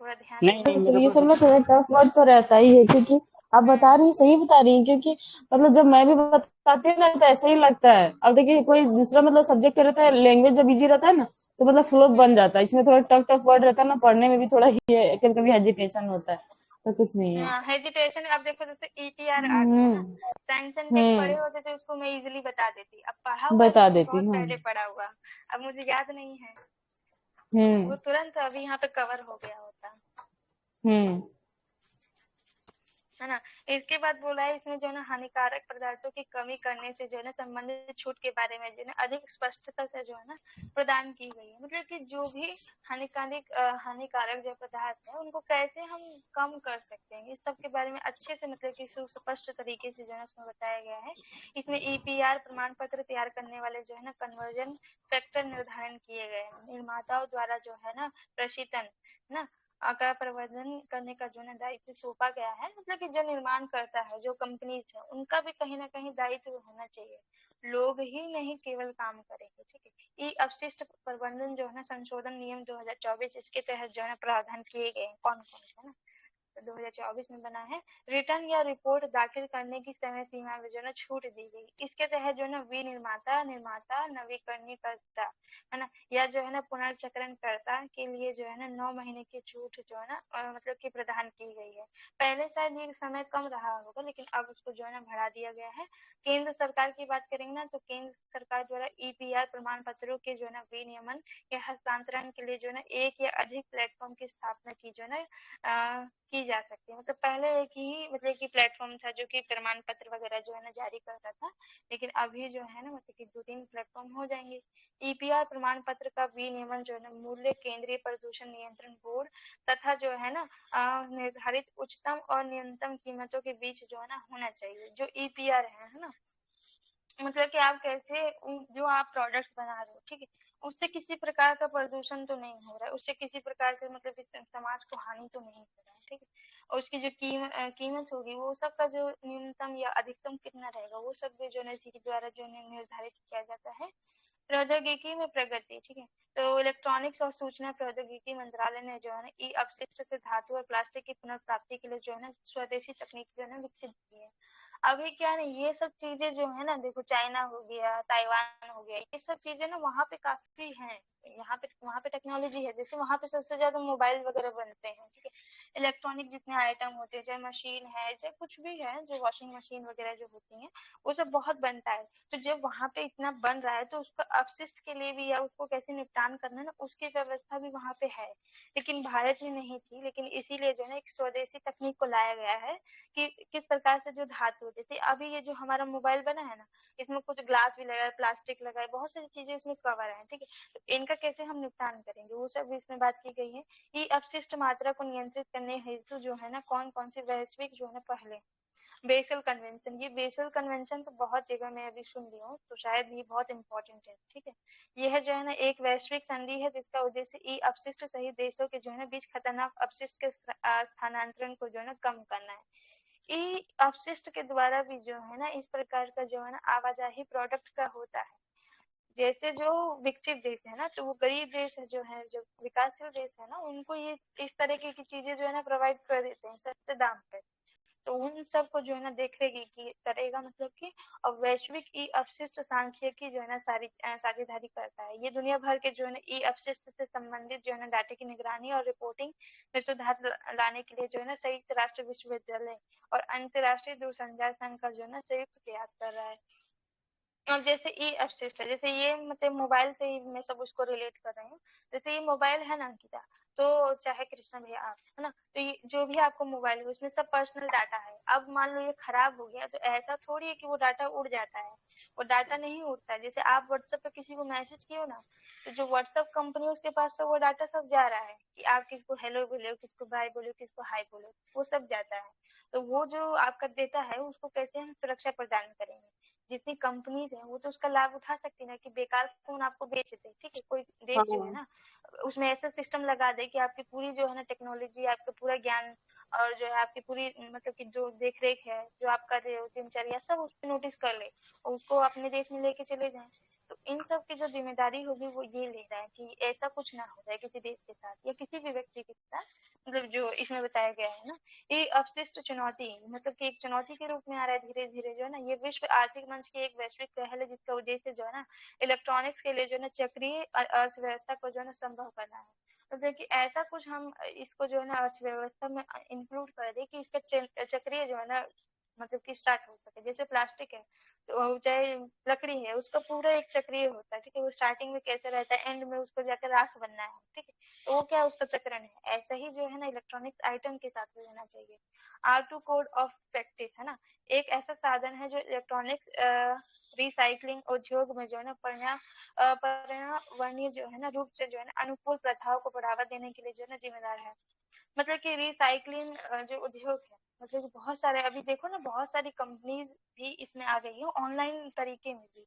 थोड़ा ध्यान नहीं देना नहीं, तो मेरे ये को सब में थोड़ा टफ वर्ड तो रहता ही है, क्योंकि आप बता रही हैं, सही बता रही हैं, क्योंकि मतलब जब मैं भी बताती हूँ ना तो ऐसे ही लगता है। अब देखिए कोई दूसरा मतलब सब्जेक्ट रहता है, लैंग्वेज जब इजी रहता है ना तो मतलब फ्लो बन जाता है। इसमें थोड़ा टफ टफ वर्ड रहता है ना, पढ़ने में भी थोड़ा ही कभी कभी हेजिटेशन होता है, तो कुछ नहीं है। हेजिटेशन। अब देखो जैसे ईपीआर आ गया ना, हम्म। साइंस एंड टेक पढ़े हम्म। होते तो उसको मैं इजीली बता देती। अब पढ़ा हुआ है बता लेकिन देती बहुत हूँ। पहले पढ़ा हुआ, अब मुझे याद नहीं है। हम्म। वो तुरंत अभी यहाँ पे कवर हो गया होता। हम्म। है ना। इसके बाद बोला है इसमें जो है ना हानिकारक पदार्थों की कमी करने से जो है ना संबंधित छूट के बारे में जो है ना अधिक स्पष्टता से जो है ना प्रदान की गई है। मतलब कि जो भी हानिकारक जो पदार्थ है उनको कैसे हम कम कर सकते हैं, इस सब के बारे में अच्छे से मतलब कि सुस्पष्ट तरीके से जो है उसमें बताया गया है। इसमें ईपीआर प्रमाण पत्र तैयार करने वाले जो है ना कन्वर्जन फैक्टर निर्धारण किए गए हैं। निर्माताओं द्वारा जो है ना प्रशीतन ना का प्रबंधन करने का जो है दायित्व सौंपा गया है। मतलब कि जो निर्माण करता है, जो कंपनीज है, उनका भी कहीं ना कहीं दायित्व होना चाहिए। लोग ही नहीं केवल काम करेंगे, ठीक है। ई अपशिष्ट प्रबंधन जो है ना संशोधन नियम 2024 इसके तहत जो है ना प्रावधान किए गए हैं। कौन कौन से ना 2024 में बना है। रिटर्न या रिपोर्ट दाखिल करने की समय सीमा में जो है ना छूट दी गई। इसके तहत जो है ना विनिर्माता निर्माता नवीकरणीकर्ता है ना या जो है ना पुनर्चक्रणकर्ता के लिए जो है ना 9 महीने की छूट जो है ना मतलब कि प्रदान की गई है। पहले शायद ये समय कम रहा होगा लेकिन अब उसको जो है ना बढ़ा दिया गया है। केंद्र सरकार की बात करेंगे ना तो केंद्र सरकार द्वारा ईपीआर प्रमाण पत्रों के जो है ना विनियमन या हस्तांतरण के लिए जो है ना एक या अधिक प्लेटफॉर्म की स्थापना की जो है ना की जा सकती है। मतलब पहले एक ही मतलब कि प्लेटफॉर्म था जो कि प्रमाण पत्र वगैरह जो है ना जारी करता था, लेकिन अभी जो है ना मतलब कि 2-3 प्लेटफॉर्म हो जाएंगे। ईपीआर प्रमाण पत्र का विनियमन जो है ना मूल्य केंद्रीय प्रदूषण नियंत्रण बोर्ड तथा जो है ना निर्धारित उच्चतम और न्यूनतम कीमतों के बीच जो है ना होना चाहिए। जो ईपीआर है ना, मतलब कि आप कैसे जो आप प्रोडक्ट बना रहे हो, ठीक है, उससे किसी प्रकार का प्रदूषण तो नहीं हो रहा है, उससे किसी प्रकार से मतलब इस समाज को हानि तो नहीं हो रहा है, ठीक है। और उसकी जो कीमत होगी वो सब का जो न्यूनतम या अधिकतम कितना रहेगा वो सब भी जो है इसी के द्वारा जो निर्धारित किया जाता है। प्रौद्योगिकी में प्रगति, ठीक है। तो इलेक्ट्रॉनिक्स और सूचना प्रौद्योगिकी मंत्रालय ने जो है ना ई अपशिष्ट से धातु और प्लास्टिक की पुनर्प्राप्ति के लिए जो है ना स्वदेशी तकनीक जो है ना विकसित की है। अभी क्या नहीं, ये सब चीजें जो है ना देखो, चाइना हो गया, ताइवान हो गया, ये सब चीजें ना वहाँ पे काफी हैं। यहाँ पे वहाँ पे टेक्नोलॉजी है, जैसे वहाँ पे सबसे ज्यादा मोबाइल वगैरह बनते हैं, ठीक है। इलेक्ट्रॉनिक जितने आइटम होते हैं, चाहे मशीन है चाहे कुछ भी है, जो वॉशिंग मशीन वगैरह जो होती है वो सब बहुत बनता है। तो जब वहाँ पे इतना बन रहा है तो उसका अपशिष्ट के लिए भी या उसको कैसे निपटान करना है ना उसकी व्यवस्था भी वहाँ पे है, लेकिन भारत में नहीं थी। लेकिन इसीलिए जो है ना एक स्वदेशी तकनीक को लाया गया है कि किस प्रकार से जो धातु, जैसे अभी ये जो हमारा मोबाइल बना है ना, इसमें कुछ ग्लास भी लगा है, प्लास्टिक लगा है, बहुत सारी चीजें इसमें कवर है, ठीक है। तो इनका कैसे हम निपटान करेंगे वो सब भी इसमें बात की गई है। ये अपशिष्ट मात्रा को नियंत्रित करने हेतु जो है ना कौन कौन सी वैश्विक जो है ना पहले बेसल कन्वेंशन, ये बेसल कन्वेंशन तो बहुत जगह मैं अभी सुन रही हूँ, तो शायद ये बहुत इंपॉर्टेंट है, ठीक है। यह जो है ना एक वैश्विक संधि है जिसका उद्देश्य ई अपशिष्ट सहित देशों के जो है ना बीच खतरनाक अपशिष्ट के स्थानांतरण को जो है ना कम करना है। ई अपशिष्ट के द्वारा भी जो है ना इस प्रकार का जो है ना आवाजाही प्रोडक्ट का होता है। जैसे जो विकसित देश है ना, तो वो गरीब देश है, जो है जो विकासशील देश है ना, उनको ये इस तरह की चीजें जो है ना प्रोवाइड कर देते हैं सस्ते दाम पे। तो उन सबको जो है ना देखेगी कि करेगा, मतलब कि और वैश्विक ई अपशिष्ट सांख्यिकी जो है ना साझेदारी करता है। ये दुनिया भर के जो है ना ई अपशिष्ट से संबंधित जो है ना डाटा की निगरानी और रिपोर्टिंग में सुधार लाने के लिए जो है ना संयुक्त राष्ट्र विश्वविद्यालय और अंतर्राष्ट्रीय दूरसंचार संघ का जो है ना संयुक्त प्रयास कर रहा है। अब जैसे ई अपशिष्ट है, जैसे ये मतलब मोबाइल से ही मैं सब उसको रिलेट कर रही हूँ। जैसे ये मोबाइल है ना अंकिता, तो चाहे कृष्ण भैया आप है ना, तो ये जो भी आपको मोबाइल है उसमें सब पर्सनल डाटा है। अब मान लो ये खराब हो गया तो ऐसा थोड़ी है कि वो डाटा उड़ जाता है, वो डाटा नहीं उड़ता है। जैसे आप व्हाट्सएप पे किसी को मैसेज किए हो ना, तो जो व्हाट्सएप कंपनी उसके पास तो वो डाटा सब जा रहा है कि आप किसको हेलो बोले, किसको बाय बोले, किसको हाय बोले, वो सब जाता है। तो वो जो आपका डेटा है उसको कैसे हम सुरक्षा प्रदान करेंगे। जितनी कंपनीज है वो तो उसका लाभ उठा सकती है ना, कि बेकार फोन आपको बेच दे, ठीक है। कोई देश जो है हाँ। ना उसमें ऐसा सिस्टम लगा दे कि आपकी पूरी जो है ना टेक्नोलॉजी, आपका पूरा ज्ञान और जो है आपकी पूरी मतलब कि जो देख रेख है, जो आप कर रहे हो दिनचर्या, सब उस पर नोटिस कर ले और उसको अपने देश में लेके चले जाए। तो इन सब की जो जिम्मेदारी होगी वो ये ले रहा है कि ऐसा कुछ ना हो जाए किसी देश के साथ या किसी भी व्यक्ति के साथ, मतलब जो इसमें बताया गया है ना। ये अपशिष्ट चुनौती मतलब कि एक चुनौती के रूप में आ रहा है धीरे धीरे जो है ना। ये विश्व आर्थिक मंच की एक वैश्विक पहल है जिसका उद्देश्य जो है ना इलेक्ट्रॉनिक्स के लिए जो है ना चक्रीय अर्थव्यवस्था को जो है ना संभव करना है। तो देखिए ऐसा कुछ हम इसको जो है ना अर्थव्यवस्था में इंक्लूड कर दे कि इसका चक्रीय जो है ना मतलब कि स्टार्ट हो सके। जैसे प्लास्टिक है, तो चाहे लकड़ी है, उसका पूरा एक चक्रीय होता है, ठीक है। वो स्टार्टिंग में कैसे रहता है, एंड में उसको जाकर राख बनना है, ठीक है। तो वो क्या उसका चक्रण है, ऐसा ही जो है ना इलेक्ट्रॉनिक्स आइटम के साथ भी होना चाहिए। R2 कोड ऑफ प्रैक्टिस है ना, एक ऐसा साधन है जो इलेक्ट्रॉनिक्स रिसाइकलिंग उद्योग में जो है ना पर्यावरणीय जो है ना रूप से जो है ना अनुकूल प्रथाओं को बढ़ावा देने के लिए जो है ना जिम्मेदार है। मतलब कि रिसाइकलिंग जो उद्योग है, मतलब कि बहुत सारे अभी देखो ना, बहुत सारी कंपनीज भी इसमें आ गई है ऑनलाइन तरीके में भी।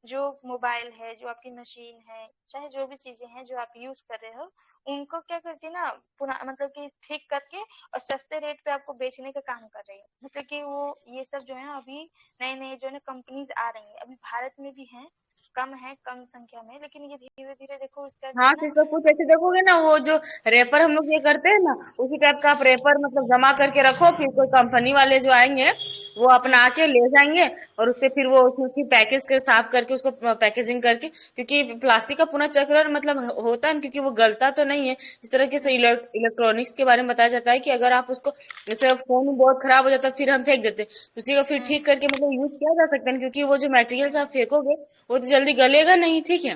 जो मोबाइल है, जो आपकी मशीन है, चाहे जो भी चीजें हैं जो आप यूज कर रहे हो, उनको क्या करती है ना, पुरा मतलब कि ठीक करके और सस्ते रेट पे आपको बेचने का काम कर रही है। मतलब कि वो ये सब जो है अभी नए नए जो है ना कंपनीज आ रही है, अभी भारत में भी है कम संख्या में, लेकिन ये धीरे धीरे देखो इसका जो हाँ, है तो ना। इसका कुछ ऐसे देखोगे ना, वो जो रेपर हम लोग ये करते हैं ना, उसी टाइप का आप रेपर मतलब जमा करके रखो, फिर कोई कंपनी वाले जो आएंगे वो अपना आके ले जाएंगे, और उससे फिर वो उसकी पैकेज के साफ करके उसको पैकेजिंग करके, क्योंकि प्लास्टिक का पुनः चक्रण मतलब होता है, क्योंकि वो गलता तो नहीं है। इस तरीके से इलेक्ट्रॉनिक्स के बारे में बताया जाता है कि अगर आप उसको, जैसे फोन बहुत खराब हो जाता है फिर हम फेंक देते हैं, तो उसी को फिर ठीक करके मतलब यूज किया जा सकता है, क्योंकि वो जो मटेरियल आप फेंकोगे वो तो जल्दी गलेगा नहीं, ठीक है।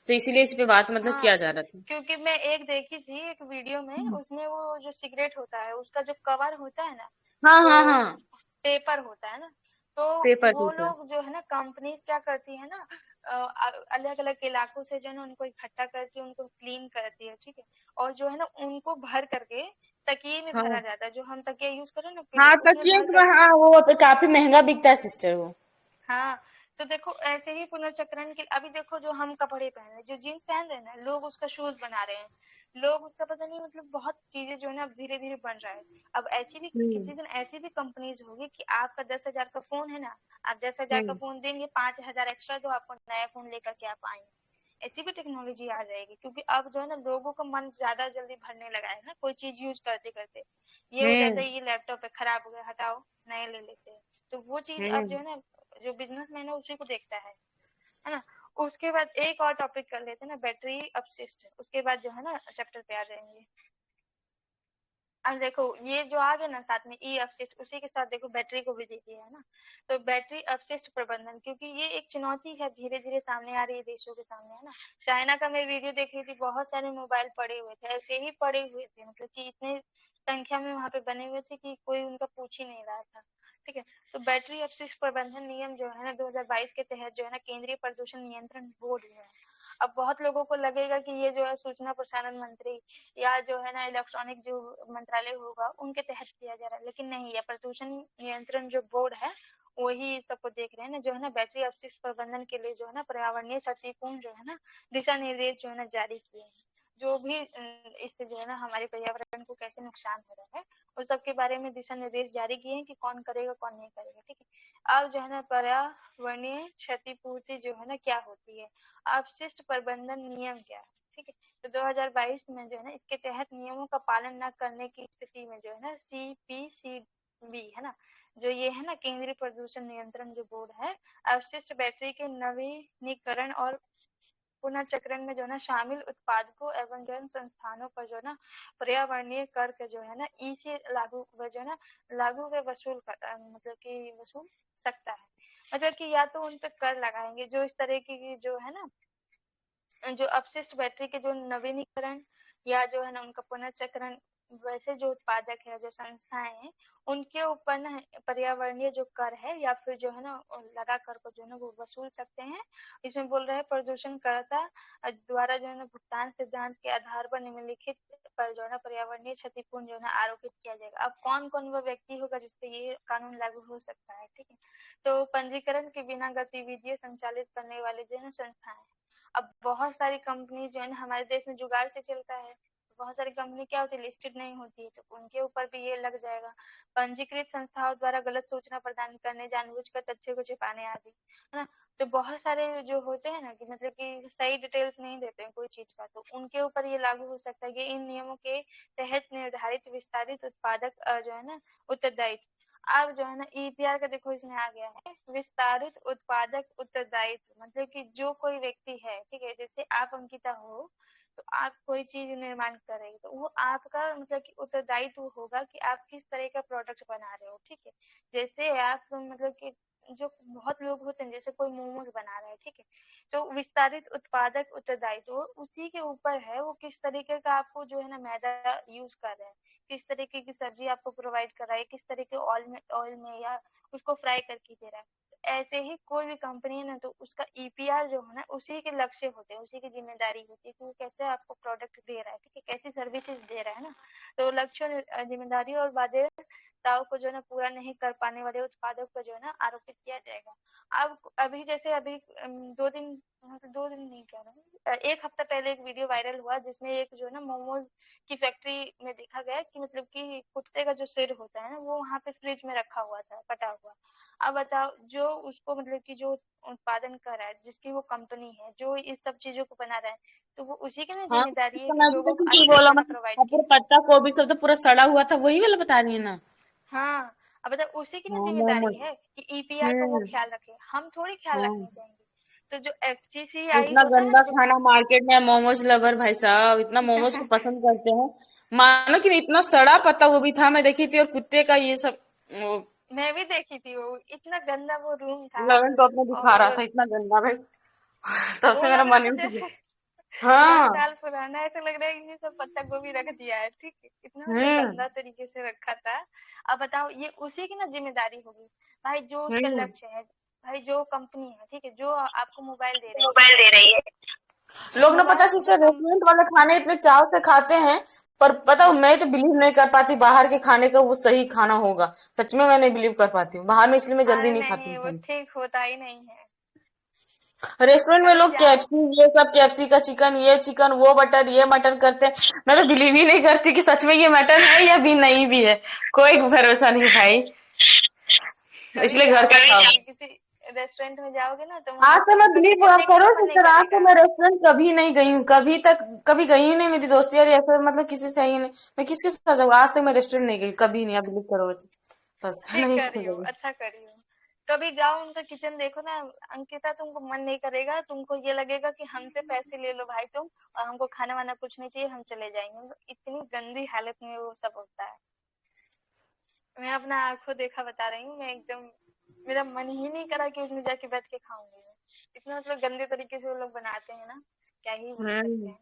तो इसीलिए इस पे बात मतलब हाँ, किया जा रहा था। क्योंकि मैं एक देखी थी एक वीडियो में, उसमें वो जो सिगरेट होता है उसका जो कवर होता है ना, हाँ वो हाँ हाँ। पेपर होता है ना, तो पेपर वो पेपर। लोग जो है ना कंपनीज क्या करती है ना, अलग अलग इलाकों से जो है ना उनको इकट्ठा करके उनको क्लीन करती है, ठीक है। और जो है ना उनको भर करके तकिए में भरा हाँ जाता है, जो हम तकिया यूज करें ना पिलो, हाँ, उसमें तकिए भर तो कर। हाँ, वो तो काफी महंगा बिकता है सिस्टर वो। हाँ, तो देखो ऐसे ही पुनर्चक्रण के अभी देखो जो हम कपड़े पहन रहे हैं, जो जीन्स पहन रहे हैं ना, लोग उसका शूज बना रहे हैं, लोग उसका पता नहीं मतलब बहुत चीजें जो है ना अब धीरे धीरे बन रहा है। अब ऐसी भी हम्म किसी दिन ऐसी भी कंपनीज होगी कि आपका 10,000 का फोन है ना, आप 10,000 का हम्म फोन देंगे, 5,000 एक्स्ट्रा दो, आपको नया फोन लेकर के आप आएंगे। ऐसी भी टेक्नोलॉजी आ जाएगी, क्योंकि अब जो है ना लोगों का मन ज्यादा जल्दी भरने लगा है ना, कोई चीज यूज करते करते ये हो जाता हम्म है, ये लैपटॉप है खराब हो गया, हटाओ नए ले लेते हैं। तो वो चीज अब जो हम्म। है ना, जो बिजनेसमैन है उसी को देखता है ना। उसके बाद एक और टॉपिक कर लेते हैं ना, बैटरी अपशिष्ट, उसके बाद जो है ना चैप्टर पे आ जाएंगे। अब देखो ये जो आ गया ना साथ में ई अपशिष्ट, उसी के साथ देखो बैटरी को भी दे दिया है ना। तो बैटरी अपशिष्ट प्रबंधन, क्योंकि ये एक चुनौती है, धीरे धीरे सामने आ रही है देशों के सामने, है ना। चाइना का मैं वीडियो देख रही थी, बहुत सारे मोबाइल पड़े हुए थे, ऐसे ही पड़े हुए थे, मतलब कि इतने संख्या में वहां पे बने हुए थे कि कोई उनका पूछ ही नहीं रहा था, ठीक है। तो बैटरी अपशिष्ट प्रबंधन नियम जो है ना 2022 के तहत जो है ना केंद्रीय प्रदूषण नियंत्रण बोर्ड है। अब बहुत लोगों को लगेगा कि ये जो है सूचना प्रसारण मंत्री या जो है ना इलेक्ट्रॉनिक जो मंत्रालय होगा उनके तहत किया जा रहा है, लेकिन नहीं, ये प्रदूषण नियंत्रण जो बोर्ड है वही सबको देख रहे हैं ना, जो है ना बैटरी अपशिष्ट प्रबंधन के लिए जो है ना पर्यावरणीय क्षतिपूर्ण जो है ना दिशा निर्देश जो है ना जारी किए हैं। जो भी इससे जो है ना हमारे पर्यावरण को कैसे नुकसान हो रहा है, उस सब के बारे में दिशा निर्देश जारी किए हैं कि कौन करेगा कौन नहीं करेगा, ठीक है। अब जो है ना पर्यावरणीय क्षतिपूर्ति जो है ना क्या होती है, अपशिष्ट प्रबंधन नियम क्या है, ठीक है। तो 2022 में जो है ना इसके तहत नियमों का पालन न करने की स्थिति में जो है ना CPCB है ना, जो ये है ना केंद्रीय प्रदूषण नियंत्रण जो बोर्ड है, अवशिष्ट बैटरी के नवीनीकरण और पुनर्चक्रण में जो है ना शामिल उत्पादकों एवं जन संस्थानों पर जो है ना पर्यावरणीय कर के जो है ना ई से लागू जो है ना लागू व वसूल मतलब कि वसूल सकता है। मतलब कि या तो उन पे कर लगाएंगे जो इस तरह की जो है ना, जो अपशिष्ट बैटरी के जो नवीनीकरण या जो है ना उनका पुनर्चक्रण, वैसे जो उत्पादक है जो संस्थाएं हैं उनके ऊपर ना पर्यावरणीय जो कर है या फिर जो है ना लगा कर को जो है ना वो वसूल सकते हैं। इसमें बोल रहे हैं प्रदूषण करता द्वारा जो है ना भुगतान सिद्धांत के आधार पर निम्नलिखित पर जो है ना पर्यावरणीय क्षतिपूर्ण जो है ना आरोपित किया जाएगा। अब कौन कौन वह व्यक्ति होगा जिसपे ये कानून लागू हो सकता है, ठीक है। तो पंजीकरण के बिना गतिविधियां संचालित करने वाले जो है ना संस्थाएं, अब बहुत सारी कंपनी जो है ना हमारे देश में जुगाड़ से चलता है, बहुत सारी कंपनी क्या होती है लिस्टेड नहीं होती है, तो उनके ऊपर भी ये लग जाएगा। पंजीकृत संस्थाओं द्वारा गलत सूचना प्रदान करने, जानबूझकर तथ्य को छिपाने आदि, है ना। तो बहुत सारे जो होते हैं ना कि मतलब कि सही डिटेल्स नहीं देते हैं कोई चीज का, तो उनके ऊपर ये लागू हो सकता है कि इन नियमों के तहत निर्धारित विस्तारित उत्पादक जो है ना उत्तरदायित्व। अब जो है ना ईपीआर का देखो इसमें आ गया है विस्तारित उत्पादक उत्तरदायित्व, मतलब कि जो कोई व्यक्ति है, ठीक है, जैसे आप अंकिता हो, तो आप कोई चीज निर्माण कर रहे हो तो वो आपका मतलब कि उत्तरदायित्व होगा कि आप किस तरह का प्रोडक्ट बना रहे हो, ठीक है। जैसे आप मतलब कि जो बहुत लोग होते हैं, जैसे कोई मोमोज बना रहा है, ठीक है, तो विस्तारित उत्पादक उत्तरदायित्व उसी के ऊपर है, वो किस तरीके का आपको जो है ना मैदा यूज कर रहे हैं, किस तरीके की सब्जी आपको प्रोवाइड कर रहा है, किस तरीके ऑयल में या उसको फ्राई करके दे रहा है। तो ऐसे ही कोई भी कंपनी है ना, तो उसका ईपीआर जो है ना उसी के लक्ष्य होते हैं, उसी की जिम्मेदारी होती है कि वो कैसे आपको प्रोडक्ट दे रहा है, ठीक है, कैसी सर्विसेज दे रहा है ना। तो लक्ष्य जिम्मेदारी और बाध्यताओं को जो है ना पूरा नहीं कर पाने वाले उत्पादक को जो है ना आरोपित किया जाएगा। अब अभी जैसे अभी 2 दिन, मतलब 2 दिन नहीं कह रहा हूँ, 1 हफ्ता पहले एक वीडियो वायरल हुआ जिसमें एक जो है ना मोमोज की फैक्ट्री में देखा गया कि मतलब कि कुत्ते का जो सिर होता है ना वो वहां पे फ्रिज में रखा हुआ था, कटा हुआ। अब बताओ, जो उसको मतलब कि जो उत्पादन कर रहा है, जिसकी वो कंपनी है, जो इस सब चीजों को बना रहा है, तो वो उसी की ना हाँ, जिम्मेदारी है तो कि मैं भी तो लोगों को कुछ अच्छे बोला, खाना मतलब प्रोवाइड वहाँ किए। पर पत्ता गोभी सब तो पूरा सड़ा हुआ था, वही वाला बता रही है ना। हाँ, अब बताओ उसी की ना हाँ, जिम्मेदारी मोमोज। है कि ईपीआर का वो हम्म। ख्याल रखे, हम थोड़ी ख्याल हाँ, रखने जाएंगे। तो जो एफसीसीआई इतना होता है गंदा ना, जो खाना मार्केट में, मोमोज लवर भाई साहब इतना मोमोज को पसंद करते हैं, मानो कि इतना सड़ा पत्ता गोभी था, मैं देखी थी, और कुत्ते का ये सब वो, मैं भी देखी थी, वो इतना गंदा वो रूम था। लवन तो अपने दिखा रहा और था, इतना गंदा भाई। तब वो से मेरा लग रहा मन ही था उठ गया। जैसे 10 हाँ। साल पुराना, ऐसा लग रहा है कि ये सब पत्ता गोभी रख दिया है, ठीक है, इतना मतलब हम्म। गंदा तरीके से रखा था। अब बताओ, ये उसी की ना जिम्मेदारी होगी भाई, जो उसका हम्म। लक्ष्य है, भाई जो कंपनी है, ठीक है, जो आपको मोबाइल दे रही है, मोबाइल दे रही है, तो लोग ना पता मोबाइल से जो सिस्टर कम रेस्टोरेंट वाले खाने इतने चाव से खाते हैं, पर पता हो मैं तो बिलीव नहीं कर पाती बाहर के खाने का वो सही खाना होगा। सच में मैं नहीं बिलीव कर पाती हूँ बाहर में, इसलिए मैं जल्दी अरे नहीं खाती नहीं, वो हूँ। ठीक होता ही नहीं है। रेस्टोरेंट में कभी लोग जाओ। केएफसी ये सब, केएफसी का चिकन, ये चिकन, वो बटर, ये मटन करते हैं, मैं तो बिलीव ही नहीं करती कि सच में ये मटन है या भी नहीं भी है। कोई भरोसा नहीं भाई, कभी इसलिए घर का जाओगे, खाओ। किसी रेस्टोरेंट में जाओगे ना, तो वहां आज तो पे मैं मतलब बिलीव किचन देखने करो का मन नहीं सिस्टर, आज तो करेगा। मैं रेस्टोरेंट कभी नहीं गई हूँ, कभी तक कभी गई ही नहीं, मेरी दोस्ती यार ऐसे मतलब किसी से ही नहीं। मैं किसके साथ जाऊँ, आज तक मैं रेस्टोरेंट नहीं गई, कभी नहीं, आप बिलीव करो। बस ठीक नहीं कर रही हो, गई। अच्छा कर रही हो। कभी जाओ उनका किचन देखो ना अंकिता, तुमको मन नहीं करेगा, तुमको ये लगेगा कि हमसे पैसे ले लो भाई तुम, और हमको खाना वाना कुछ नहीं चाहिए, हम चले जाएंगे, मतलब इतनी गंदी हालत में वो सब होता है। मैं अपना आंखों देखा बता रही हूँ, मैं एकदम, मेरा मन ही नहीं करा कि उसमें जाके बैठ के खाऊंगी मैं। इतना मतलब गंदे तरीके से वो लोग बनाते हैं ना, क्या ही बोल सकते हम्म। हैं।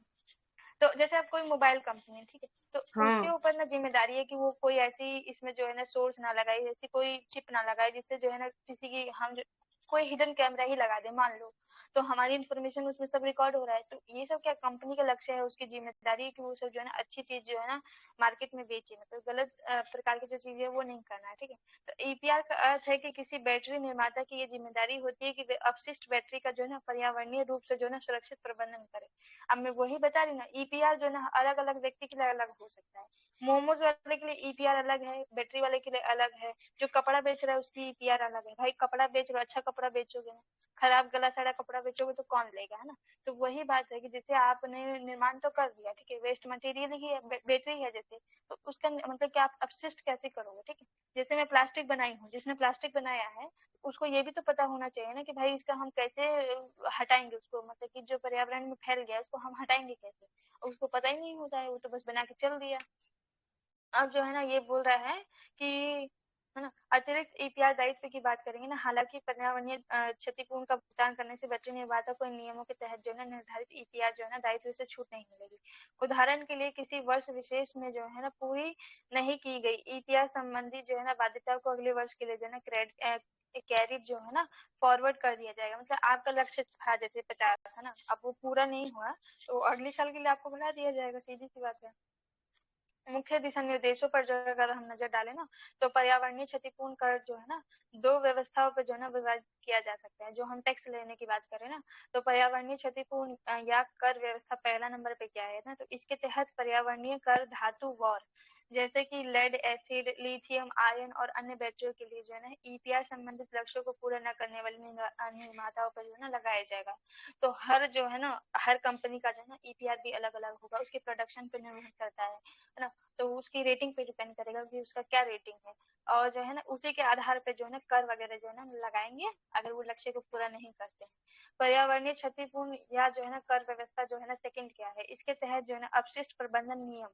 तो जैसे आप कोई मोबाइल कंपनी है, ठीक है, तो उसके हाँ। ऊपर ना जिम्मेदारी है कि वो कोई ऐसी इसमें जो है ना सोर्स ना लगाए, ऐसी कोई चिप ना लगाए जिससे जो है ना किसी की हम जो कोई हिडन कैमरा ही लगा दे मान लो, तो हमारी इन्फॉर्मेशन उसमें सब रिकॉर्ड हो रहा है, तो ये सब क्या कंपनी का लक्ष्य है, उसकी जिम्मेदारी है कि वो सब जो है ना अच्छी चीज जो है ना मार्केट में बेचे, मतलब गलत प्रकार की जो चीजें है वो नहीं करना है, ठीक है। तो ईपीआर का अर्थ है कि किसी बैटरी निर्माता की ये जिम्मेदारी होती है कि वे अपशिष्ट बैटरी का जो है ना पर्यावरणीय रूप से जो है ना सुरक्षित प्रबंधन करे। अब मैं वही बता रही हूँ ना, ईपीआर जो है ना अलग अलग व्यक्ति के लिए अलग हो सकता है। मोमोज वाले के लिए ईपीआर अलग है, बैटरी वाले के लिए अलग है, जो कपड़ा बेच रहा है उसकी ईपीआर अलग है। भाई कपड़ा बेच रहे हो, अच्छा कपड़ा बेचोगे ना, खराब गला सड़ा कपड़ा बेचोगे तो कौन लेगा, है ना। तो वही बात है कि जैसे आपने निर्माण तो कर दिया, ठीक है, वेस्ट मटेरियल ही है, बैटरी है जैसे, तो उसका मतलब कि आप अपशिष्ट कैसे करोगे, ठीक है। जैसे मैं प्लास्टिक बनाई हूँ, जिसने प्लास्टिक बनाया है उसको ये भी तो पता होना चाहिए ना कि भाई इसका हम कैसे हटाएंगे उसको, मतलब कि जो पर्यावरण में फैल गया है उसको हम हटाएंगे कैसे। उसको पता ही नहीं होता है, वो तो बस बना के चल दिया। अब जो है ना ये बोल रहा है कि, है ना, अतिरिक्त ईपीआर दायित्व की बात करेंगे ना, हालांकि पर्यावरणीय क्षतिपूर्ण का भुगतान करने से बैटरी निर्माता को इन नियमों के तहत जो है ना निर्धारित ईपीआर जो है ना दायित्व से छूट नहीं मिलेगी। उदाहरण के लिए किसी वर्ष विशेष में जो है ना पूरी नहीं की गई ईपीआर संबंधी जो है ना बाध्यता को अगले वर्ष के लिए जो है ना कैरिज जो है ना फॉरवर्ड कर दिया जाएगा। मतलब आपका लक्ष्य था जैसे 50, है ना, अब वो पूरा नहीं हुआ तो अगले साल के लिए आपको बढ़ा दिया जाएगा, सीधी सी बात है। मुख्य दिशा निर्देशों पर जो अगर हम नजर डालें ना, तो पर्यावरणीय क्षतिपूर्ण कर जो है ना दो व्यवस्थाओं पर जो है ना विभाजित किया जा सकता है। जो हम टैक्स लेने की बात करें ना, तो पर्यावरणीय क्षतिपूर्ण या कर व्यवस्था पहला नंबर पे क्या है ना, तो इसके तहत पर्यावरणीय कर धातु वॉर जैसे कि लेड एसिड, लिथियम आयन और अन्य बैटरियों के लिए जो है ना ईपीआर संबंधित लक्ष्यों को पूरा न करने वाले निर्माताओं पर जो है ना लगाया जाएगा। तो हर जो है ना हर कंपनी का जो है ना ईपीआर भी अलग अलग होगा, उसके प्रोडक्शन पे निर्भर करता है ना। तो उसकी रेटिंग पे डिपेंड करेगा कि उसका क्या रेटिंग है, और जो है ना उसी के आधार पे जो है ना कर वगैरह जो है ना लगाएंगे अगर वो लक्ष्य को पूरा नहीं करते हैं। पर्यावरणीय क्षतिपूर्ण या जो है ना कर व्यवस्था जो है ना सेकंड क्या है, इसके तहत जो है ना अपशिष्ट प्रबंधन नियम,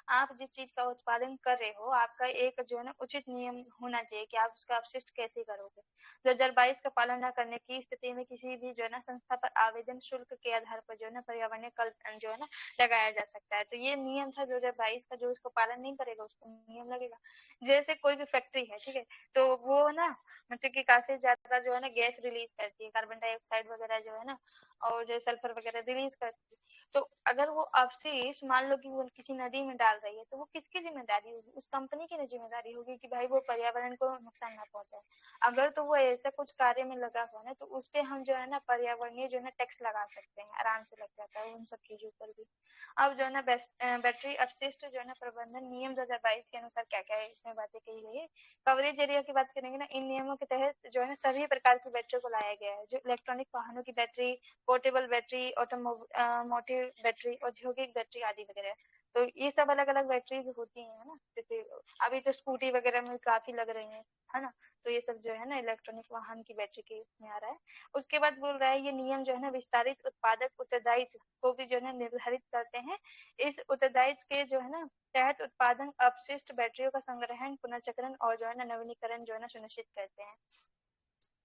आप जिस चीज का उत्पादन कर रहे हो, आपका एक जो है ना उचित नियम होना चाहिए कि आप उसका अपशिष्ट कैसे करोगे। 2022 का पालन न करने की स्थिति में किसी भी जो है ना संस्था पर आवेदन शुल्क के आधार पर जो है ना पर्यावरणीय कर जो है ना लगाया जा सकता है। तो ये नियम था 2022 का, जो इसको पालन नहीं करेगा उसको नियम लगेगा। जैसे कोई भी फैक्ट्री है, ठीक है, तो वो ना मतलब कि काफी ज्यादा जो है ना गैस रिलीज करती है, कार्बन डाइऑक्साइड वगैरह जो है ना, और जो सल्फर वगैरह रिलीज करती है। तो अगर वो अपशिष्ट मान लो कि वो किसी नदी में डाल रही है, तो वो किसकी जिम्मेदारी होगी? उस कंपनी की जिम्मेदारी होगी कि भाई वो पर्यावरण को नुकसान ना पहुंचाए। अगर तो वो ऐसा कुछ कार्य में लगा हुआ ना, तो उस पे हम जो है ना पर्यावरणीय जो है ना टैक्स लगा सकते हैं, आराम से लग जाता है उन सब चीजों पर भी। अब जो है ना बैटरी अपशिष्ट जो है ना प्रबंधन नियम 2022 के अनुसार क्या क्या है इसमें बातें कही गई है। कवरेज एरिया की बात करेंगे ना, इन नियमों के तहत जो है ना सभी प्रकार की बैटरियों को लाया गया है, जो इलेक्ट्रॉनिक वाहनों की battery, portable battery, automotive battery, औद्योगिक बैटरी आदि वगैरह। तो ये सब अलग अलग बैटरीज होती है ना, जैसे अभी तो स्कूटी वगैरह में काफी लग रही है ना, तो ये सब जो है ना इलेक्ट्रॉनिक वाहन की बैटरी के इसमें आ रहा है। उसके बाद बोल रहा है ये नियम जो है ना विस्तारित उत्पादक उत्तरदायित्व को भी जो है ना निर्धारित करते हैं। इस उत्तरदायित्व के जो है ना तहत उत्पादन अपशिष्ट बैटरियों का संग्रहण, पुनर्चक्रण और जो है ना नवीनीकरण जो है ना सुनिश्चित करते हैं।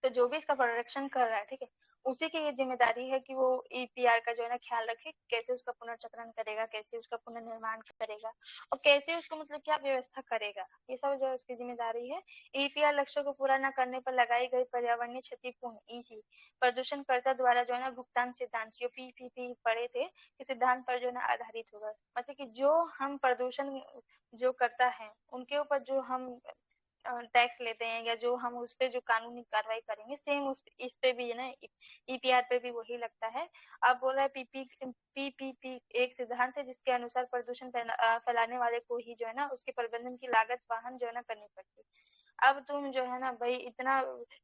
तो जो भी इसका प्रोडक्शन कर रहा है, ठीक है, उसी की ये जिम्मेदारी है कि वो ईपीआर का जो है ना ख्याल रखे, कैसे उसका पुनर्चक्रण करेगा, कैसे उसका पुनर्निर्माण करेगा, और कैसे उसको मतलब क्या व्यवस्था करेगा, ये सब जो उसकी जिम्मेदारी है। ईपीआर लक्ष्यों को पूरा न करने पर लगाई गई पर्यावरणीय क्षतिपूर्ण ईसी प्रदूषणकर्ता द्वारा जो है ना भुगतान सिद्धांत, जो पीपीपी पढ़े थे, इस सिद्धांत पर जो है ना आधारित होगा। मतलब कि जो हम प्रदूषण जो करता है उनके ऊपर जो हम टैक्स लेते हैं, या जो हम उस पे जो कानूनी कार्रवाई करेंगे, सेम उस इस पे भी है ना ईपीआर पे भी वही लगता है। अब बोल रहा है पीपीपी एक सिद्धांत है जिसके अनुसार प्रदूषण फैलाने वाले को ही जो है ना उसके प्रबंधन की लागत वाहन जो है ना करनी पड़ती है। अब तुम जो है ना भाई इतना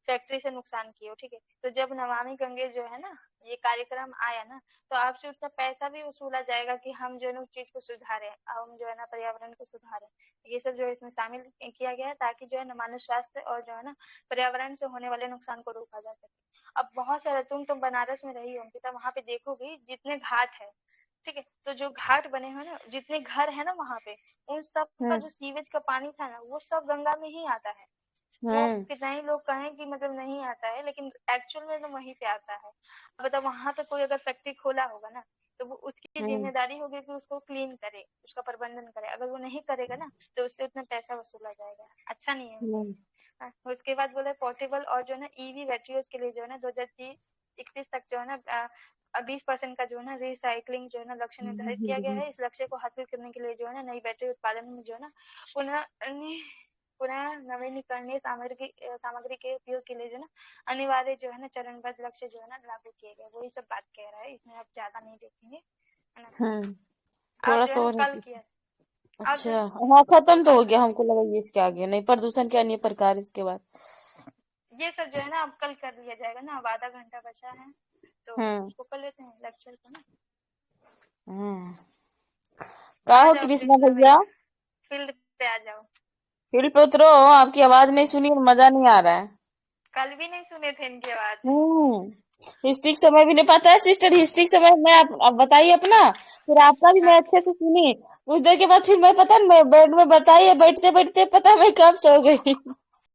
फैक्ट्री से नुकसान किए हो, ठीक है, तो जब नमामि गंगे जो है ना ये कार्यक्रम आया ना, तो आपसे उतना पैसा भी वसूला जाएगा कि हम जो है ना उस चीज को सुधारें, हम जो है ना पर्यावरण को सुधारें। ये सब जो है इसमें शामिल किया गया है, ताकि जो है ना मानव स्वास्थ्य और जो है ना पर्यावरण से होने वाले नुकसान को रोका जा सके। अब बहुत सारा तुम बनारस में रही होंगी, तब वहां पे देखोगी जितने घाट है, ठीक है, तो जो घाट बने हुए ना, जितने घर है ना वहां पे, उन सब का जो सीवेज का पानी था ना, वो सब गंगा में ही आता है। वो कितना ही लोग कहें कि मतलब नहीं आता है, लेकिन एक्चुअल में तो वहीं पे आता है। अब बताओ वहां पे कोई अगर फैक्ट्री खोला होगा ना, तो वो उसकी जिम्मेदारी होगी कि उसको क्लीन करे, उसका प्रबंधन करे। अगर वो नहीं करेगा ना, तो उससे उतना पैसा वसूला जाएगा, अच्छा नहीं है। उसके बाद बोले पोर्टेबल और जो है ना ईवी बैटरियों के लिए जो है ना 2030-31 तक जो है ना 20% का जो है ना रिसाइकलिंग जो है ना लक्ष्य निर्धारित किया गया है। इस लक्ष्य को हासिल करने के लिए जो है ना नई बैटरी उत्पादन में जो है ना पुनः पुनः नवीनीकरणीय सामग्री के उपयोग के लिए जो है ना अनिवार्य जो है ना चरणबद्ध लक्ष्य जो है ना लागू किए गए। वही सब बात कह रहा है, इसमें आप ज्यादा नहीं देखेंगे, है ना। थोड़ा आप जो सा है और ना कल किया, आप अच्छा, जो हाँ खत्म तो हो गया, हमको लगा ये इसके आगे नहीं, प्रदूषण के अन्य प्रकार इसके बाद। ये सब जो है ना अब कल कर लिया जाएगा ना, अब आधा घंटा बचा है, तो उसको कर लेते हैं लेक्चर को ना। का आ हो जाओ कृष्णा कृष्णा भैया, भैया, फील्ड पे आ जाओ। फील्ड पे उतरो, आपकी आवाज नहीं सुनी और मजा नहीं आ रहा है। कल भी नहीं सुने थे इनकी आवाज। हिस्ट्री के समय भी नहीं पता है सिस्टर, हिस्ट्री के समय मैं आप बताइए अपना, फिर आपका भी मैं अच्छे से सुनी। कुछ देर के बाद फिर मैं पता नहीं, मैं बेड में बताइए बैठते बैठते पता मैं कब सो गई।